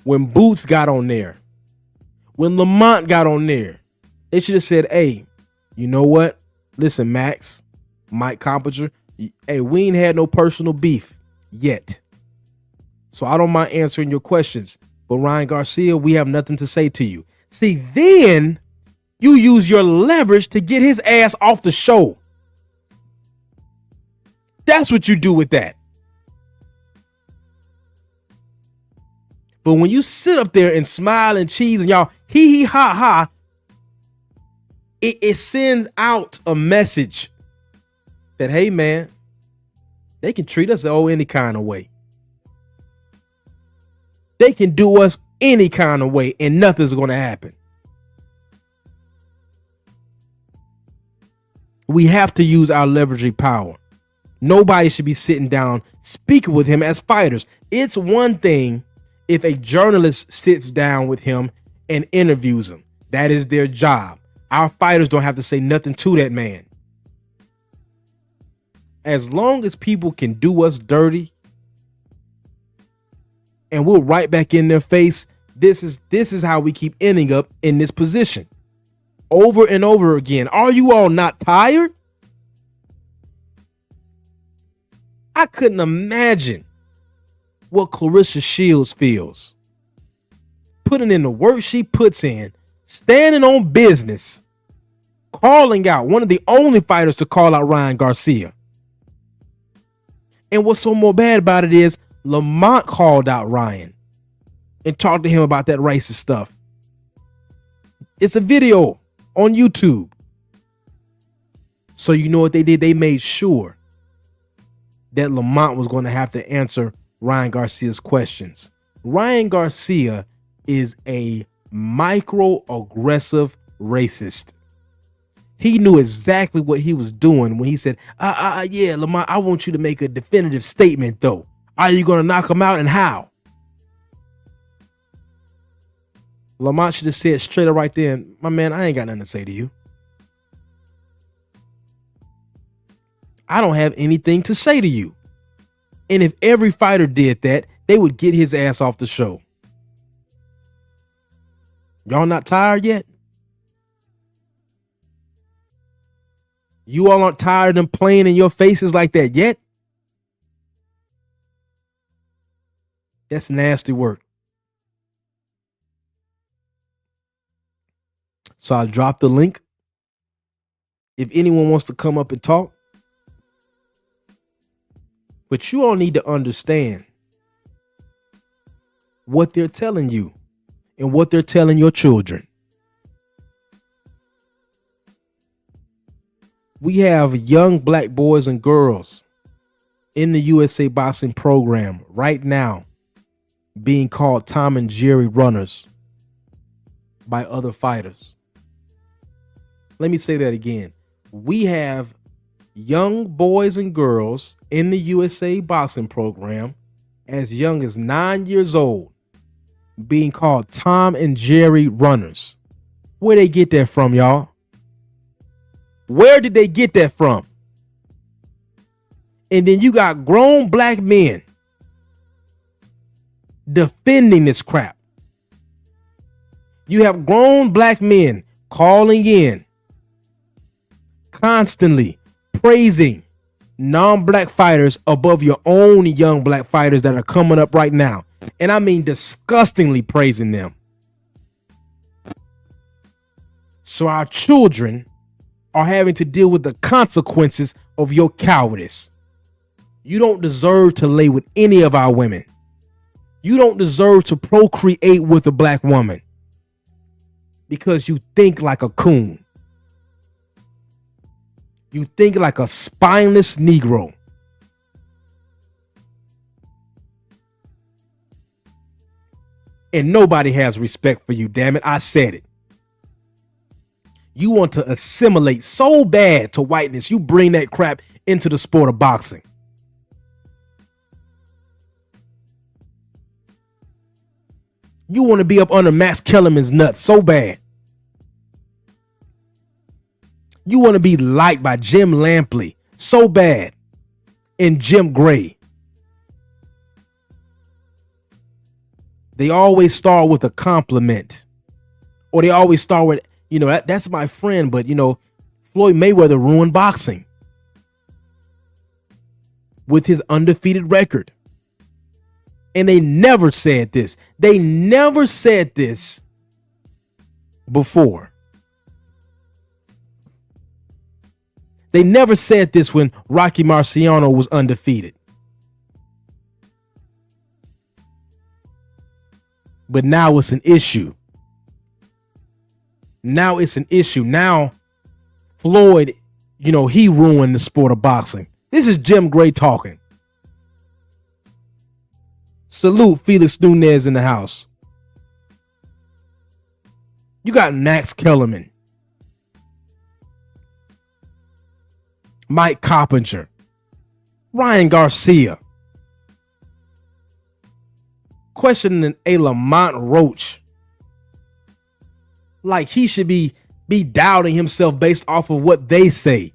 When Boots got on there, when Lamont got on there, they should have said, hey, you know what? Listen, Max, Mike Compinger, hey, we ain't had no personal beef yet. So I don't mind answering your questions. But Ryan Garcia, we have nothing to say to you. See, then you use your leverage to get his ass off the show. That's what you do with that. But when you sit up there and smile and cheese and y'all hee ha ha, it sends out a message that, hey man, they can treat us any kind of way. They can do us any kind of way and nothing's going to happen. We have to use our leveraging power. Nobody should be sitting down speaking with him as fighters. It's one thing if a journalist sits down with him and interviews him. That is their job. Our fighters don't have to say nothing to that man. As long as people can do us dirty and we're right back in their face, this is how we keep ending up in this position over and over again. Are you all not tired? I couldn't imagine what Clarissa Shields feels. Putting in the work she puts in, standing on business, calling out, one of the only fighters to call out Ryan Garcia. And what's so more bad about it is Lamont called out Ryan and talked to him about that racist stuff. It's a video on YouTube. So you know what they did? They made sure that Lamont was going to have to answer Ryan Garcia's questions. Ryan Garcia is a microaggressive racist. He knew exactly what he was doing when he said, yeah, Lamont, I want you to make a definitive statement, though. Are you going to knock him out and how? Lamont should have said straight up right there, my man, I ain't got nothing to say to you. I don't have anything to say to you. And if every fighter did that, they would get his ass off the show. Y'all not tired yet? You all aren't tired of them playing in your faces like that yet? That's nasty work. So I'll drop the link. If anyone wants to come up and talk. But you all need to understand what they're telling you and what they're telling your children. We have young black boys and girls in the USA boxing program right now being called Tom and Jerry runners by other fighters. Let me say that again. We have young boys and girls in the USA boxing program as young as 9 years old being called Tom and Jerry runners. Where they get that from, y'all? Where did they get that from? And then you got grown black men defending this crap. You have grown black men calling in constantly praising non-black fighters above your own young black fighters that are coming up right now. And I mean disgustingly praising them. So our children are having to deal with the consequences of your cowardice. You don't deserve to lay with any of our women. You don't deserve to procreate with a black woman because you think like a coon. You think like a spineless Negro. And nobody has respect for you, damn it. I said it. You want to assimilate so bad to whiteness, you bring that crap into the sport of boxing. You want to be up under Max Kellerman's nuts so bad. You want to be liked by Jim Lampley so bad and Jim Gray. They always start with a compliment. Or they always start with, that's my friend, but, Floyd Mayweather ruined boxing with his undefeated record. And they never said this. They never said this before. They never said this when Rocky Marciano was undefeated. But now it's an issue. Now it's an issue. Now Floyd, he ruined the sport of boxing. This is Jim Gray talking. Salute Felix Nunez in the house. You got Max Kellerman, Mike Coppinger, Ryan Garcia, questioning a Lamont Roach like he should be doubting himself based off of what they say.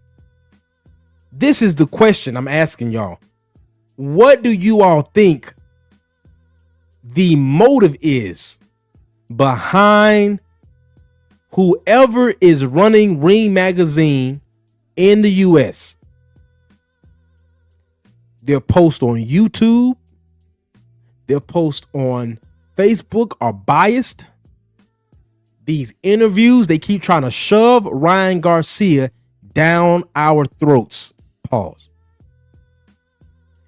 This is the question I'm asking y'all. What do you all think the motive is behind whoever is running Ring Magazine in the US? Their post on YouTube, their post on Facebook are biased. These interviews, they keep trying to shove Ryan Garcia down our throats. Pause.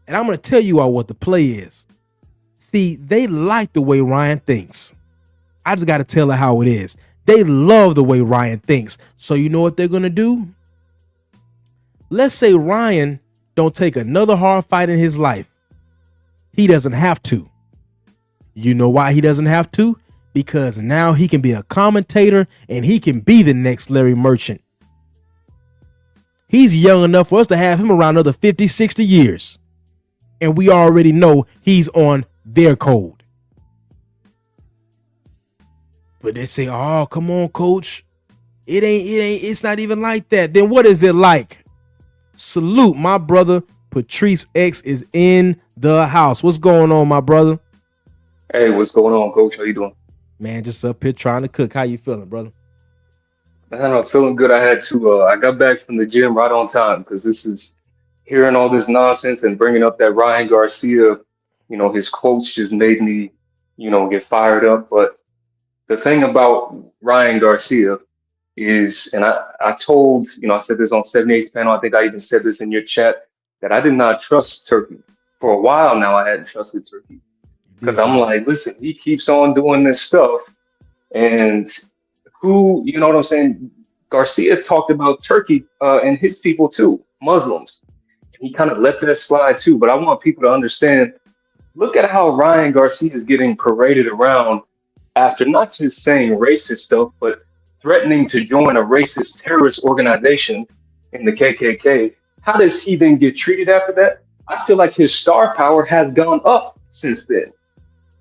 And I'm going to tell you all what the play is. See, they like the way Ryan thinks. I just got to tell her how it is. They love the way Ryan thinks. So you know what they're going to do? Let's say Ryan don't take another hard fight in his life. He doesn't have to. You know why he doesn't have to? Because now he can be a commentator and he can be the next Larry Merchant. He's young enough for us to have him around another 50, 60 years. And we already know he's on their code. But they say, oh, come on, coach. It's not even like that. Then what is it like? Salute, my brother. Patrice X is in the house. What's going on, my brother? Hey, what's going on, coach? How you doing? Man, just up here trying to cook. How you feeling, brother? Man, I'm feeling good. I got back from the gym right on time because this is hearing all this nonsense and bringing up that Ryan Garcia, his quotes just made me, get fired up. But the thing about Ryan Garcia is, and I told, I said this on 78's panel, I think I even said this in your chat, that I did not trust Turkey. For a while now, I hadn't trusted Turkey. Because I'm like, listen, he keeps on doing this stuff. And you know what I'm saying? Garcia talked about Turkey and his people too, Muslims. He kind of let that slide too. But I want people to understand, look at how Ryan Garcia is getting paraded around after not just saying racist stuff, but threatening to join a racist terrorist organization in the KKK. How does he then get treated after that? I feel like his star power has gone up since then.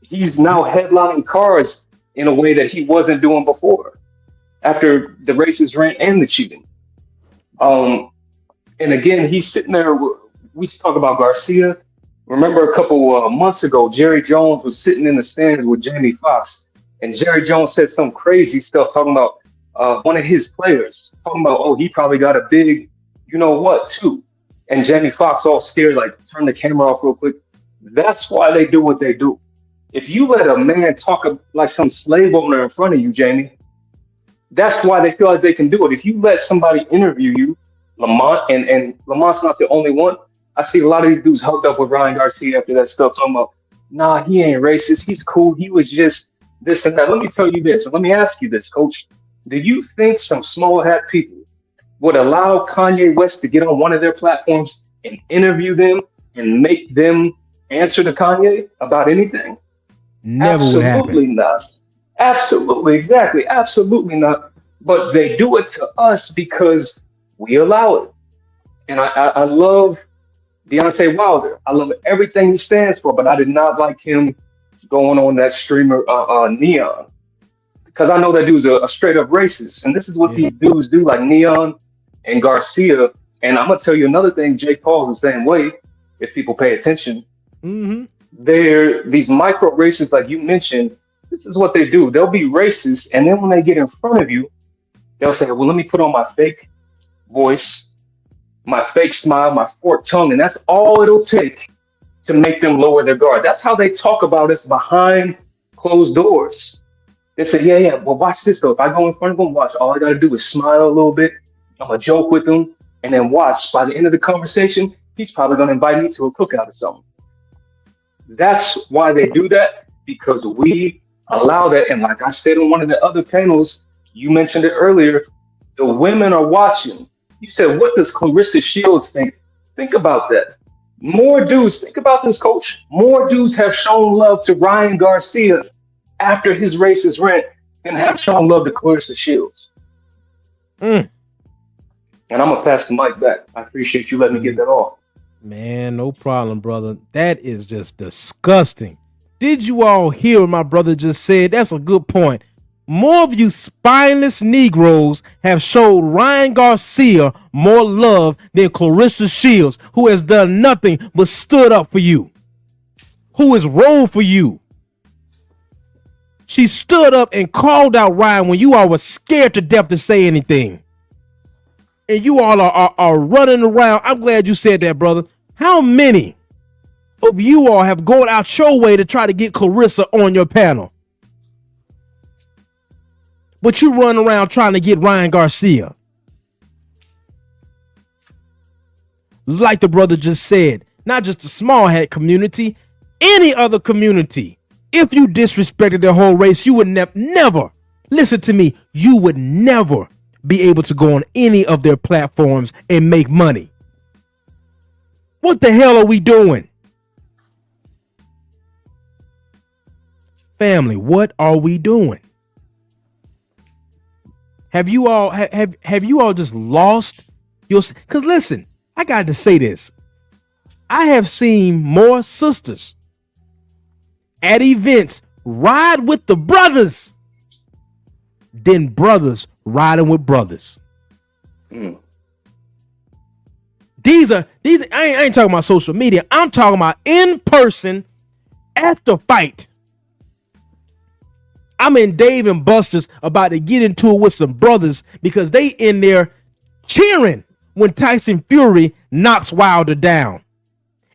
He's now headlining cars in a way that he wasn't doing before after the racist rant and the cheating. And again, he's sitting there. We talk about Garcia. Remember a couple months ago, Jerry Jones was sitting in the stands with Jamie Foxx, and Jerry Jones said some crazy stuff talking about one of his players, talking about, oh, he probably got a big, you know what, too. And Jamie Foxx all scared, like, turn the camera off real quick. That's why they do what they do. If you let a man talk like some slave owner in front of you, Jamie, that's why they feel like they can do it. If you let somebody interview you, Lamont, and Lamont's not the only one. I see a lot of these dudes hooked up with Ryan Garcia after that stuff, talking about, nah, he ain't racist. He's cool. He was just this and that. Let me tell you this. Let me ask you this, Coach. Do you think some small hat people would allow Kanye West to get on one of their platforms and interview them and make them answer to Kanye about anything? Never would happen. Absolutely not. Absolutely, exactly. Absolutely not. But they do it to us because we allow it. And I love Deontay Wilder. I love everything he stands for, but I did not like him going on that streamer Neon. Because I know that dude's a straight up racist. And this is what these dudes do, like Neon and Garcia. And I'm going to tell you another thing, Jake Paul's the same way, if people pay attention. Mm-hmm. They're these micro racists, like you mentioned. This is what they do. They'll be racist, and then when they get in front of you, they'll say, well, let me put on my fake voice, my fake smile, my forked tongue, and that's all it'll take to make them lower their guard. That's how they talk about us behind closed doors. They say, yeah, well, watch this, though. If I go in front of them, watch. All I got to do is smile a little bit. I'm going to joke with them, and then watch. By the end of the conversation, he's probably going to invite me to a cookout or something. That's why they do that, because we allow that. And like I said on one of the other panels, you mentioned it earlier, the women are watching. You said, what does Clarissa Shields think? Think about that. More dudes, think about this, Coach. More dudes have shown love to Ryan Garcia after his racist rant than have shown love to Clarissa Shields. And I'm going to pass the mic back. I appreciate you letting me get that off. Man, no problem, brother. That is just disgusting. Did you all hear what my brother just said? That's a good point. More of you spineless Negroes have showed Ryan Garcia more love than Clarissa Shields, who has done nothing but stood up for you, who has rolled for you. She stood up and called out Ryan when you all were scared to death to say anything. And you all are running around. I'm glad you said that, brother. How many of you all have gone out your way to try to get Clarissa on your panel? But you run around trying to get Ryan Garcia. Like the brother just said, not just the small hat community, any other community. If you disrespected the whole race, you would never, listen to me, you would never be able to go on any of their platforms and make money. What the hell are we doing? Family, what are we doing? Have you all just lost Because listen, I got to say this. I have seen more sisters at events ride with the brothers than brothers riding with brothers. These I ain't talking about social media. I'm talking about in person at the fight. I'm in Dave and Buster's about to get into it with some brothers because they in there cheering when Tyson Fury knocks Wilder down.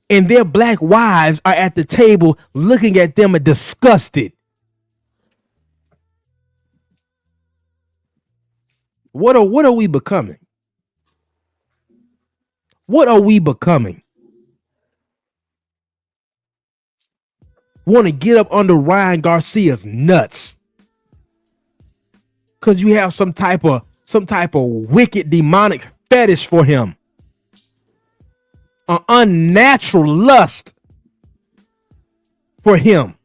And their black wives are at the table looking at them and disgusted. What are we becoming? What are we becoming? Want to get up under Ryan Garcia's nuts because you have some type of wicked demonic fetish for him, an unnatural lust for him,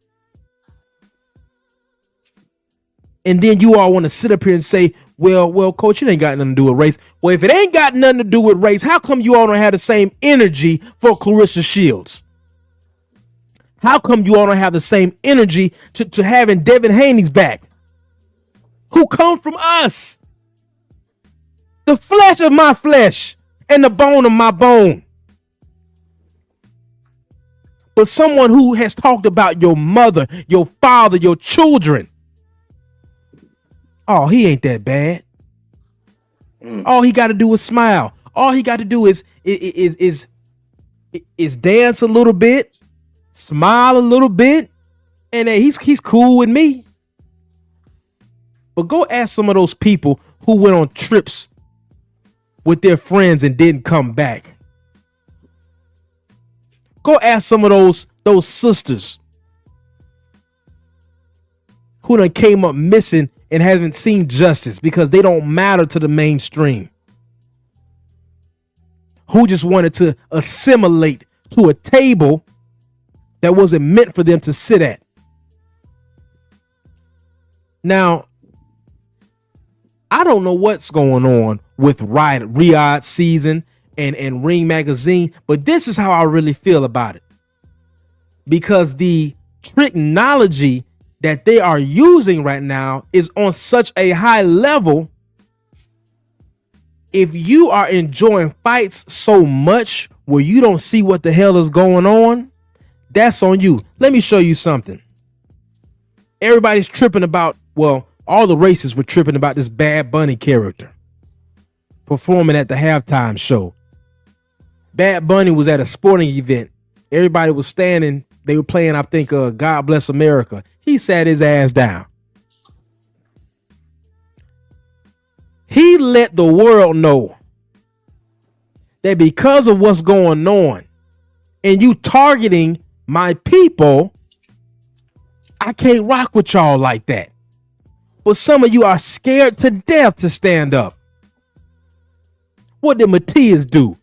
and then you all want to sit up here and say, well, coach, it ain't got nothing to do with race. Well, if it ain't got nothing to do with race, how come you all don't have the same energy for Clarissa Shields? How come you all don't have the same energy to having Devin Haney's back, who come from us, the flesh of my flesh and the bone of my bone? But someone who has talked about your mother, your father, your children. Oh, he ain't that bad. All he got to do is smile. All he got to do is dance a little bit, smile a little bit, and hey, he's cool with me. But go ask some of those people who went on trips with their friends and didn't come back. Go ask some of those sisters who done came up missing and haven't seen justice because they don't matter to the mainstream, who just wanted to assimilate to a table that wasn't meant for them to sit at. Now, I don't know what's going on with Riyadh season and Ring Magazine, but this is how I really feel about it. Because the technology that they are using right now is on such a high level. If you are enjoying fights so much where you don't see what the hell is going on, that's on you. Let me show you something. Everybody's tripping about, well, all the racists were tripping about this Bad Bunny character performing at the halftime show. Bad Bunny was at a sporting event. Everybody was standing. They were playing, I think, God Bless America. He sat his ass down. He let the world know that because of what's going on and you targeting my people, I can't rock with y'all like that. But some of you are scared to death to stand up. What did Matias do?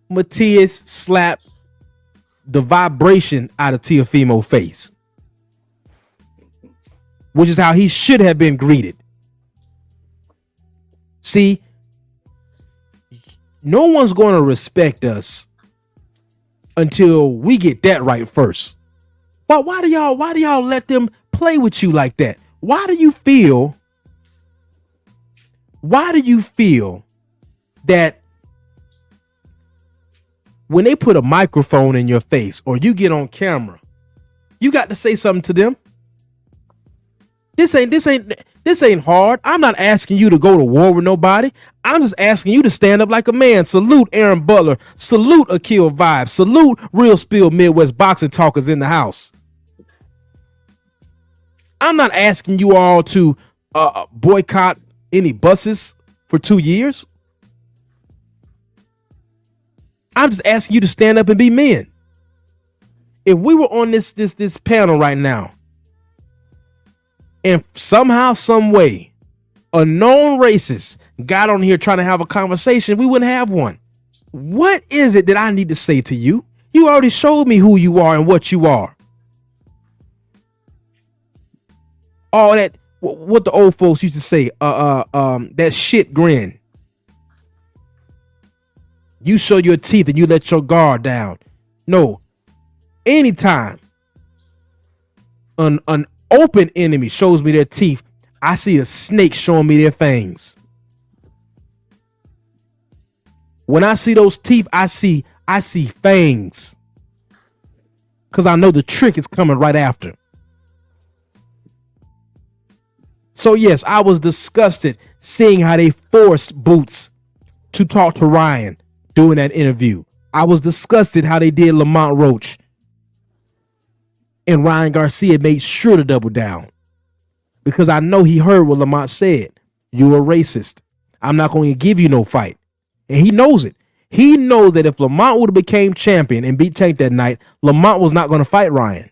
Matias slapped the vibration out of Teofimo's face, which is how he should have been greeted. See, no one's going to respect us until we get that right first. But why do y'all let them play with you like that? Why do you feel that when they put a microphone in your face or you get on camera, you got to say something to them? This ain't hard. I'm not asking you to go to war with nobody. I'm just asking you to stand up like a man. Salute Aaron Butler. Salute Akil Vibe. Salute Real Spill Midwest Boxing Talkers in the house. I'm not asking you all to boycott any buses for 2 years. I'm just asking you to stand up and be men. If we were on this panel right now, and somehow, some way, a known racist got on here trying to have a conversation, we wouldn't have one. What is it that I need to say to you? You already showed me who you are and what you are. All that, what the old folks used to say, that shit grin. You show your teeth and you let your guard down. No. Anytime an open enemy shows me their teeth, I see a snake showing me their fangs. When I see those teeth, I see fangs. Because I know the trick is coming right after. So yes, I was disgusted seeing how they forced Boots to talk to Ryan during that interview. I was disgusted how they did Lamont Roach. And Ryan Garcia made sure to double down. Because I know he heard what Lamont said. You're a racist. I'm not going to give you no fight. And he knows it. He knows that if Lamont would have became champion and beat Tank that night, Lamont was not going to fight Ryan.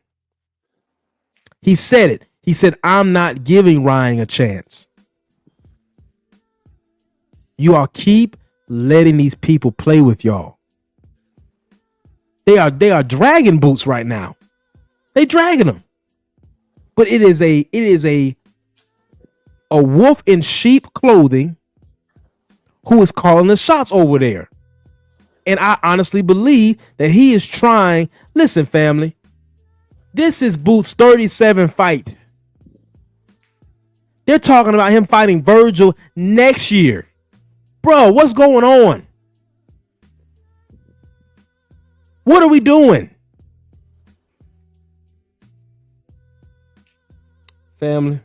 He said it. He said, I'm not giving Ryan a chance. You all keep letting these people play with y'all. They are dragging Boots right now. They dragging him. But it is a wolf in sheep clothing who is calling the shots over there. And I honestly believe that he is trying. Listen, family, this is Boots' 37th fight. They're talking about him fighting Virgil next year. Bro, what's going on? What are we doing? Family,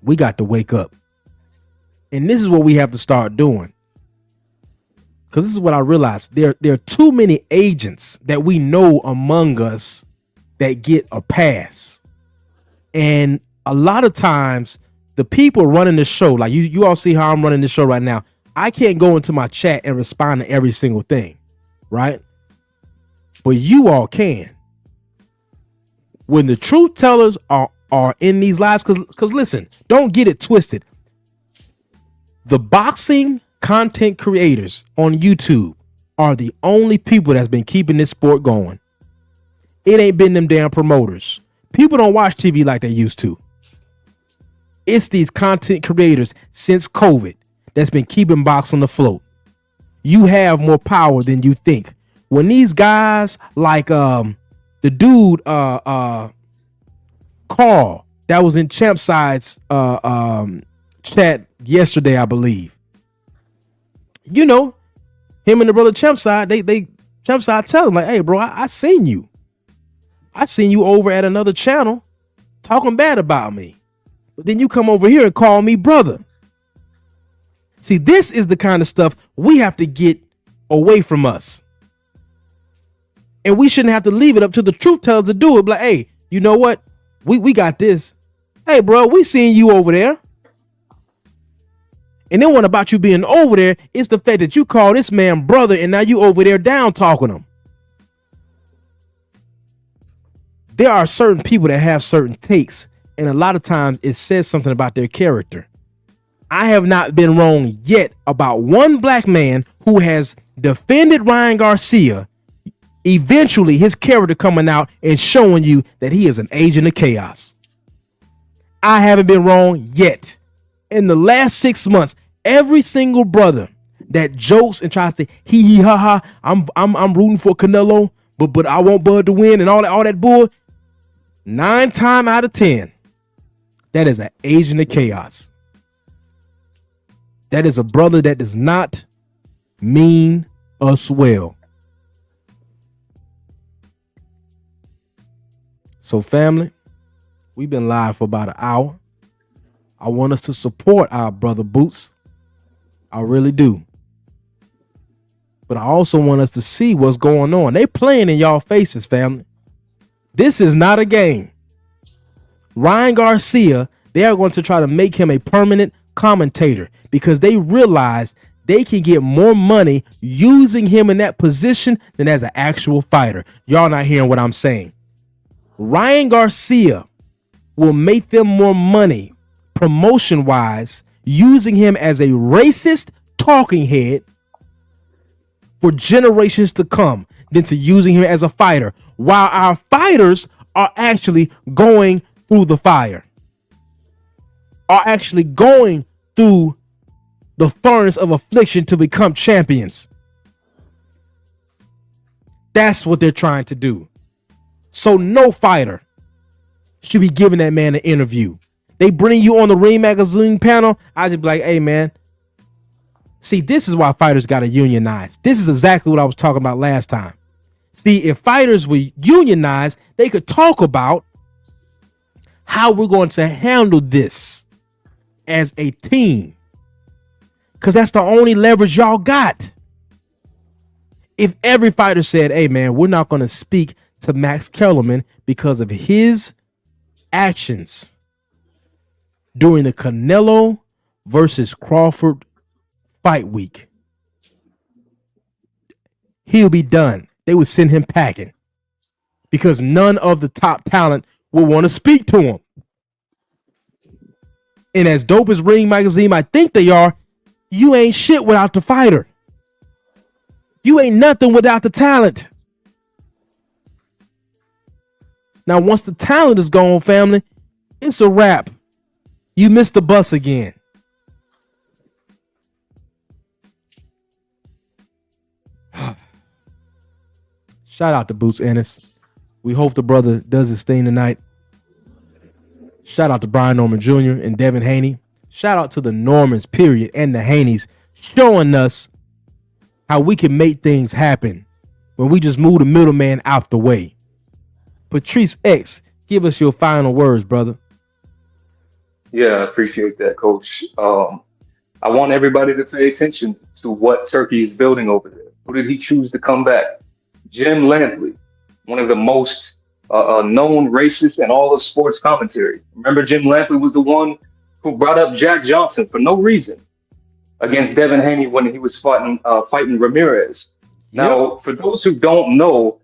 we got to wake up. And this is what we have to start doing. Because this is what I realized. There are too many agents that we know among us that get a pass. And a lot of times, the people running the show, like you all see how I'm running the show right now, I can't go into my chat and respond to every single thing, right? But you all can. When the truth tellers are in these lives, because listen, don't get it twisted. The boxing content creators on YouTube are the only people that's been keeping this sport going. It ain't been them damn promoters. People don't watch TV like they used to. It's these content creators since COVID that's been keeping boxing afloat. You have more power than you think. When these guys like the dude Carl that was in Champside's chat yesterday, I believe. You know, him and the brother Champside, they Champside tell him like, hey bro, I seen you. I seen you over at another channel talking bad about me. But then you come over here and call me brother. See, this is the kind of stuff we have to get away from us. And we shouldn't have to leave it up to the truth tellers to do it. Like, hey, you know what? We got this. Hey, bro, we seen you over there. And then what about you being over there? It's the fact that you call this man brother and now you over there down talking him. There are certain people that have certain takes, and a lot of times it says something about their character. I have not been wrong yet about one black man who has defended Ryan Garcia, eventually his character coming out and showing you that he is an agent of chaos. I haven't been wrong yet. In the last 6 months, every single brother that jokes and tries to hee ha ha, I'm rooting for Canelo, but I want Bud to win and all that bull. 9 times out of 10, that is an agent of chaos. That is a brother that does not mean us well. So family, we've been live for about an hour. I want us to support our brother Boots. I really do. But I also want us to see what's going on. They playing in y'all faces, family. This is not a game. Ryan Garcia, they are going to try to make him a permanent commentator because they realize they can get more money using him in that position than as an actual fighter. Y'all not hearing what I'm saying. Ryan Garcia will make them more money promotion-wise using him as a racist talking head for generations to come than to using him as a fighter, while our fighters are actually going through the fire, are actually going through the furnace of affliction to become champions. That's what they're trying to do. So no fighter should be giving that man an interview. They bring you on the Ring Magazine panel, I just be like, hey man, see, this is why fighters got to unionize. This is exactly what I was talking about last time. See, if fighters were unionized, they could talk about how we're going to handle this as a team. Because that's the only leverage y'all got. If every fighter said, hey man, we're not going to speak to Max Kellerman because of his actions during the Canelo versus Crawford fight week, he'll be done. They would send him packing because none of the top talent will want to speak to him. And as dope as Ring Magazine I think they are, you ain't shit without the fighter. You ain't nothing without the talent. Now, once the talent is gone, family, it's a wrap. You missed the bus again. Shout out to Boots Ennis. We hope the brother does his thing tonight. Shout out to Brian Norman Jr. and Devin Haney. Shout out to the Normans, period, and the Haneys, showing us how we can make things happen when we just move the middleman out the way. Patrice X, give us your final words, brother. Yeah, I appreciate that, Coach. I want everybody to pay attention to what Turkey is building over there. Who did he choose to come back? Jim Lampley, one of the most known racists in all of sports commentary. Remember, Jim Lampley was the one who brought up Jack Johnson for no reason against Devin Haney when he was fighting Ramirez. Now, for those who don't know,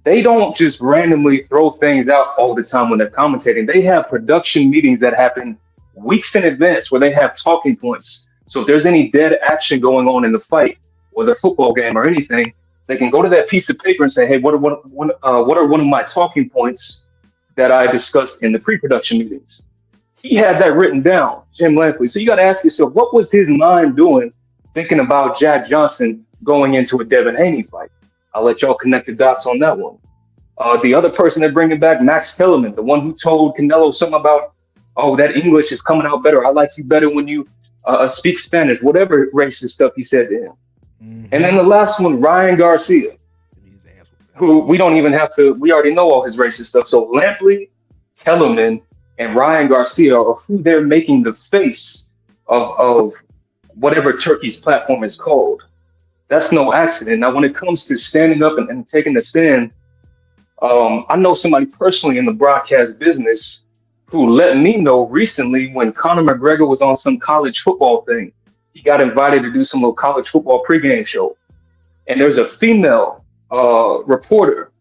they don't just randomly throw things out all the time when they're commentating. They have production meetings that happen weeks in advance where they have talking points. So if there's any dead action going on in the fight or the football game or anything, they can go to that piece of paper and say, hey, what are one of my talking points that I discussed in the pre-production meetings? He had that written down, Jim Lampley. So you got to ask yourself, what was his mind doing thinking about Jack Johnson going into a Devin Haney fight? I'll let y'all connect the dots on that one. The other person they're bringing back, Max Kellerman, the one who told Canelo something about, oh, that English is coming out better. I like you better when you speak Spanish, whatever racist stuff he said to him. Mm-hmm. And then the last one, Ryan Garcia, who we already know all his racist stuff. So Lampley, Kellerman, and Ryan Garcia are who they're making the face of whatever Turkey's platform is called. That's no accident. Now, when it comes to standing up and taking the stand, I know somebody personally in the broadcast business who let me know recently when Conor McGregor was on some college football thing. He got invited to do some little college football pregame show. And there's a female reporter,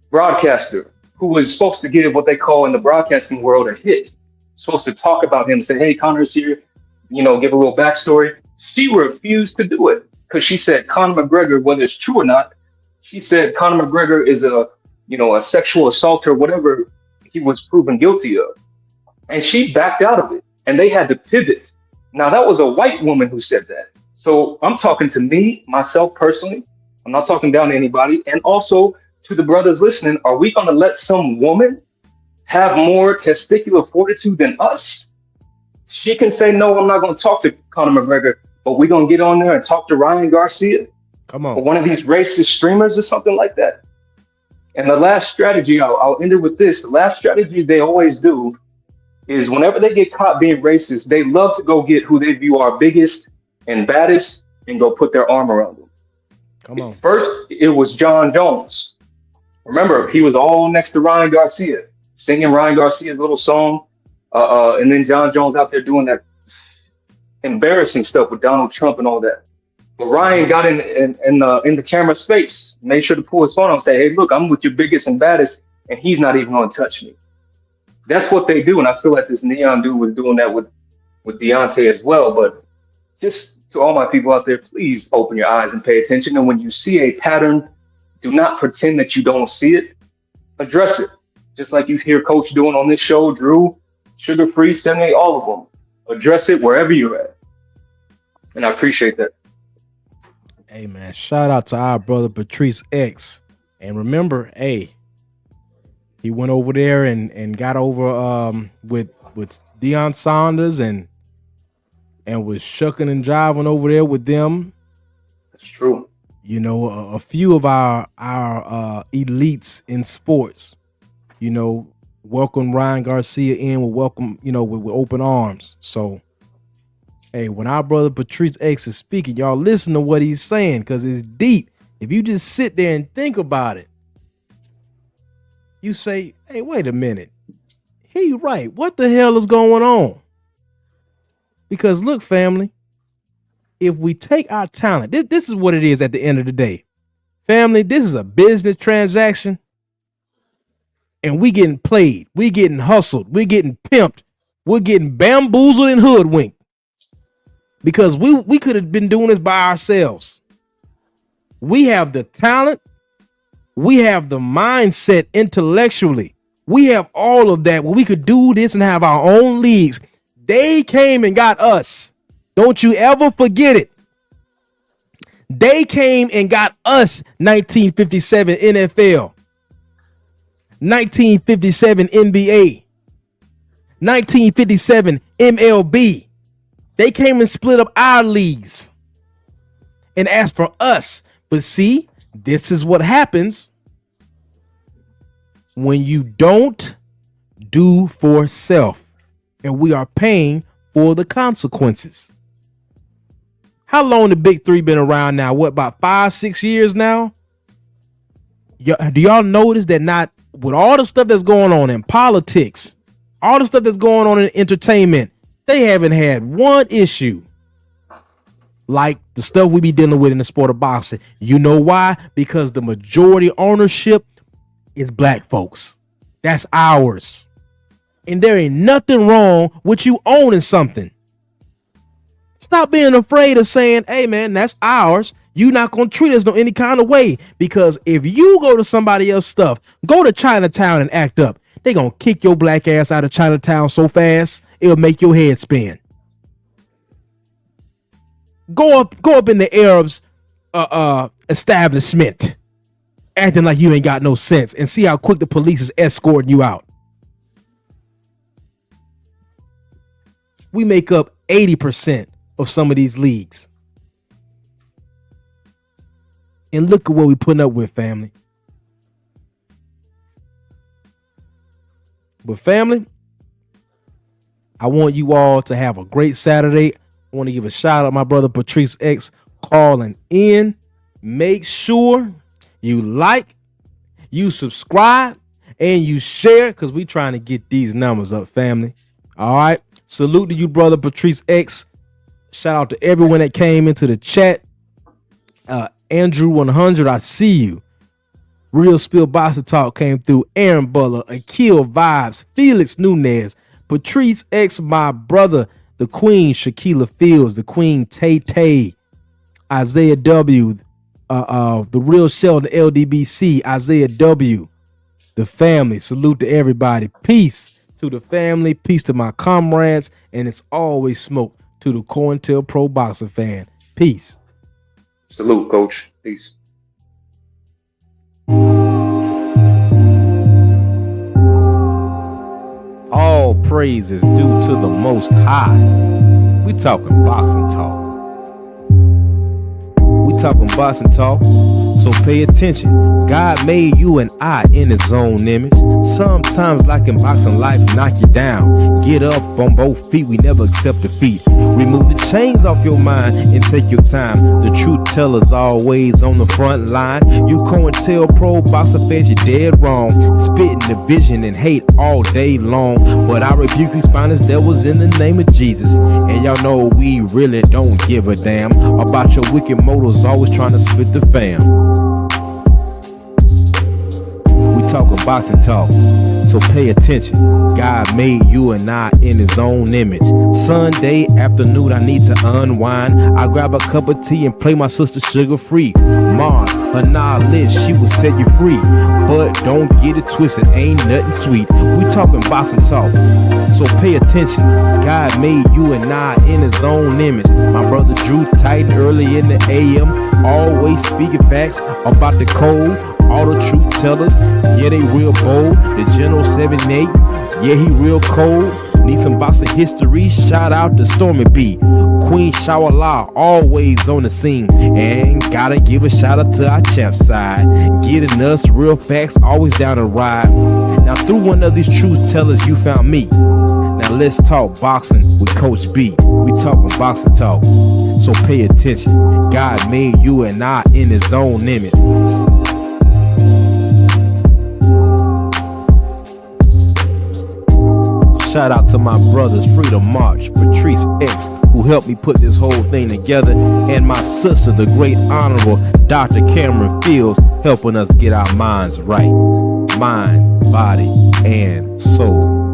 broadcaster, who was supposed to give what they call in the broadcasting world a hit. Supposed to talk about him, say, hey, Conor's here, give a little backstory. She refused to do it because she said Conor McGregor, whether it's true or not, she said Conor McGregor is a sexual assaulter, whatever he was proven guilty of. And she backed out of it. And they had to pivot. Now, that was a white woman who said that. So I'm talking to myself personally. I'm not talking down to anybody. And also to the brothers listening, are we going to let some woman have more testicular fortitude than us? She can say, no, I'm not going to talk to Conor McGregor, but we're going to get on there and talk to Ryan Garcia. Come on. Or one of these racist streamers or something like that. And the last strategy, I'll end it with this. The last strategy they always do is whenever they get caught being racist, they love to go get who they view are biggest and baddest and go put their arm around them. Come on. First, it was John Jones. Remember, he was all next to Ryan Garcia, singing Ryan Garcia's little song. And then John Jones out there doing that embarrassing stuff with Donald Trump and all that. But Ryan got in the camera's face, made sure to pull his phone out and say, hey, look, I'm with your biggest and baddest, and he's not even going to touch me. That's what they do, and I feel like this Neon dude was doing that with Deontay as well. But just to all my people out there, please open your eyes and pay attention. And when you see a pattern, do not pretend that you don't see it. Address it. Just like you hear Coach doing on this show, Drew, Sugar Free, 78, all of them. Address it wherever you're at. And I appreciate that. Hey man, shout out to our brother Patrice X. And remember, hey, he went over there and got over with Deion Sanders and was shucking and jiving over there with them. That's true. You know, a few of our elites in sports, you know, welcome Ryan Garcia in with open arms. So, hey, when our brother Patrice X is speaking, y'all listen to what he's saying because it's deep. If you just sit there and think about it, you say, hey, wait a minute. He right. What the hell is going on? Because look, family, if we take our talent, this is what it is at the end of the day. Family, this is a business transaction. And we getting played. We getting hustled. We getting pimped. We're getting bamboozled and hoodwinked. Because we could have been doing this by ourselves. We have the talent. We have the mindset intellectually. We have all of that where we could do this and have our own leagues. They came and got us. Don't you ever forget it. They came and got us 1957 NFL, 1957 NBA, 1957 MLB. They came and split up our leagues and asked for us. But see, this is what happens when you don't do for self, and we are paying for the consequences. How long the Big Three been around now? What, about 5-6 years now? Do y'all notice that not with all the stuff that's going on in politics, all the stuff that's going on in entertainment, they haven't had one issue like the stuff we be dealing with in the sport of boxing. You know why? Because the majority ownership is black folks. That's ours. And there ain't nothing wrong with you owning something. Stop being afraid of saying, hey man, that's ours. You not going to treat us no any kind of way. Because if you go to somebody else's stuff, go to Chinatown and act up, they going to kick your black ass out of Chinatown so fast, it'll make your head spin. Go up in the Arabs establishment, acting like you ain't got no sense, and see how quick the police is escorting you out. We make up 80% of some of these leagues. And look at what we putting up with, family. But family, I want you all to have a great Saturday. I want to give a shout out to my brother Patrice X calling in. Make sure you like, you subscribe, and you share, because we trying to get these numbers up, family. All right. Salute to you, brother Patrice X. Shout out to everyone that came into the chat. Andrew 100, I see you. Real Spill Boxer Talk came through. Aaron Butler, Akil Vibes, Felix Nunez, Patrice X, my brother, the Queen Shaquilla Fields, the Queen Tay Tay, Isaiah W, the Real Sheldon LDBC, Isaiah W, the family. Salute to everybody. Peace to the family. Peace to my comrades. And it's always smoke to the COINTELPRO Boxer fan. Peace. Salute, Coach. Peace. All praise is due to the Most High. We talking boxing talk. We talking boxing talk, so pay attention. God made you and I in his own image. Sometimes, like in boxing, life knock you down. Get up on both feet, we never accept defeat. Remove the chains off your mind and take your time. The truth teller's always on the front line. You COINTELPRO boxer fans, you're dead wrong. Spitting division and hate all day long. But I rebuke you spineless devils in the name of Jesus. And y'all know we really don't give a damn about your wicked motives, always trying to split the fam. We talking boxing talk, so pay attention. God made you and I in his own image. Sunday afternoon, I need to unwind. I grab a cup of tea and play my sister sugar free. Mom, her knowledge, she will set you free. But don't get it twisted, ain't nothing sweet. We talking boxing talk, so pay attention. God made you and I in his own image. My brother Drew Titan early in the AM, always speaking facts about the code. All the truth tellers, yeah, they real bold. The General 7-8, yeah, he real cold. Need some boxing history, shout out to Stormy B. Queen Shawala, always on the scene. And gotta give a shout out to our champ side, getting us real facts, always down to ride. Now through one of these truth tellers you found me. Now let's talk boxing with Coach B. We talking boxing talk, so pay attention. God made you and I in his own image. Shout out to my brothers Freedom March, Patrice X, who helped me put this whole thing together, and my sister, the great honorable Dr. Cameron Fields, helping us get our minds right. Mind, body, and soul.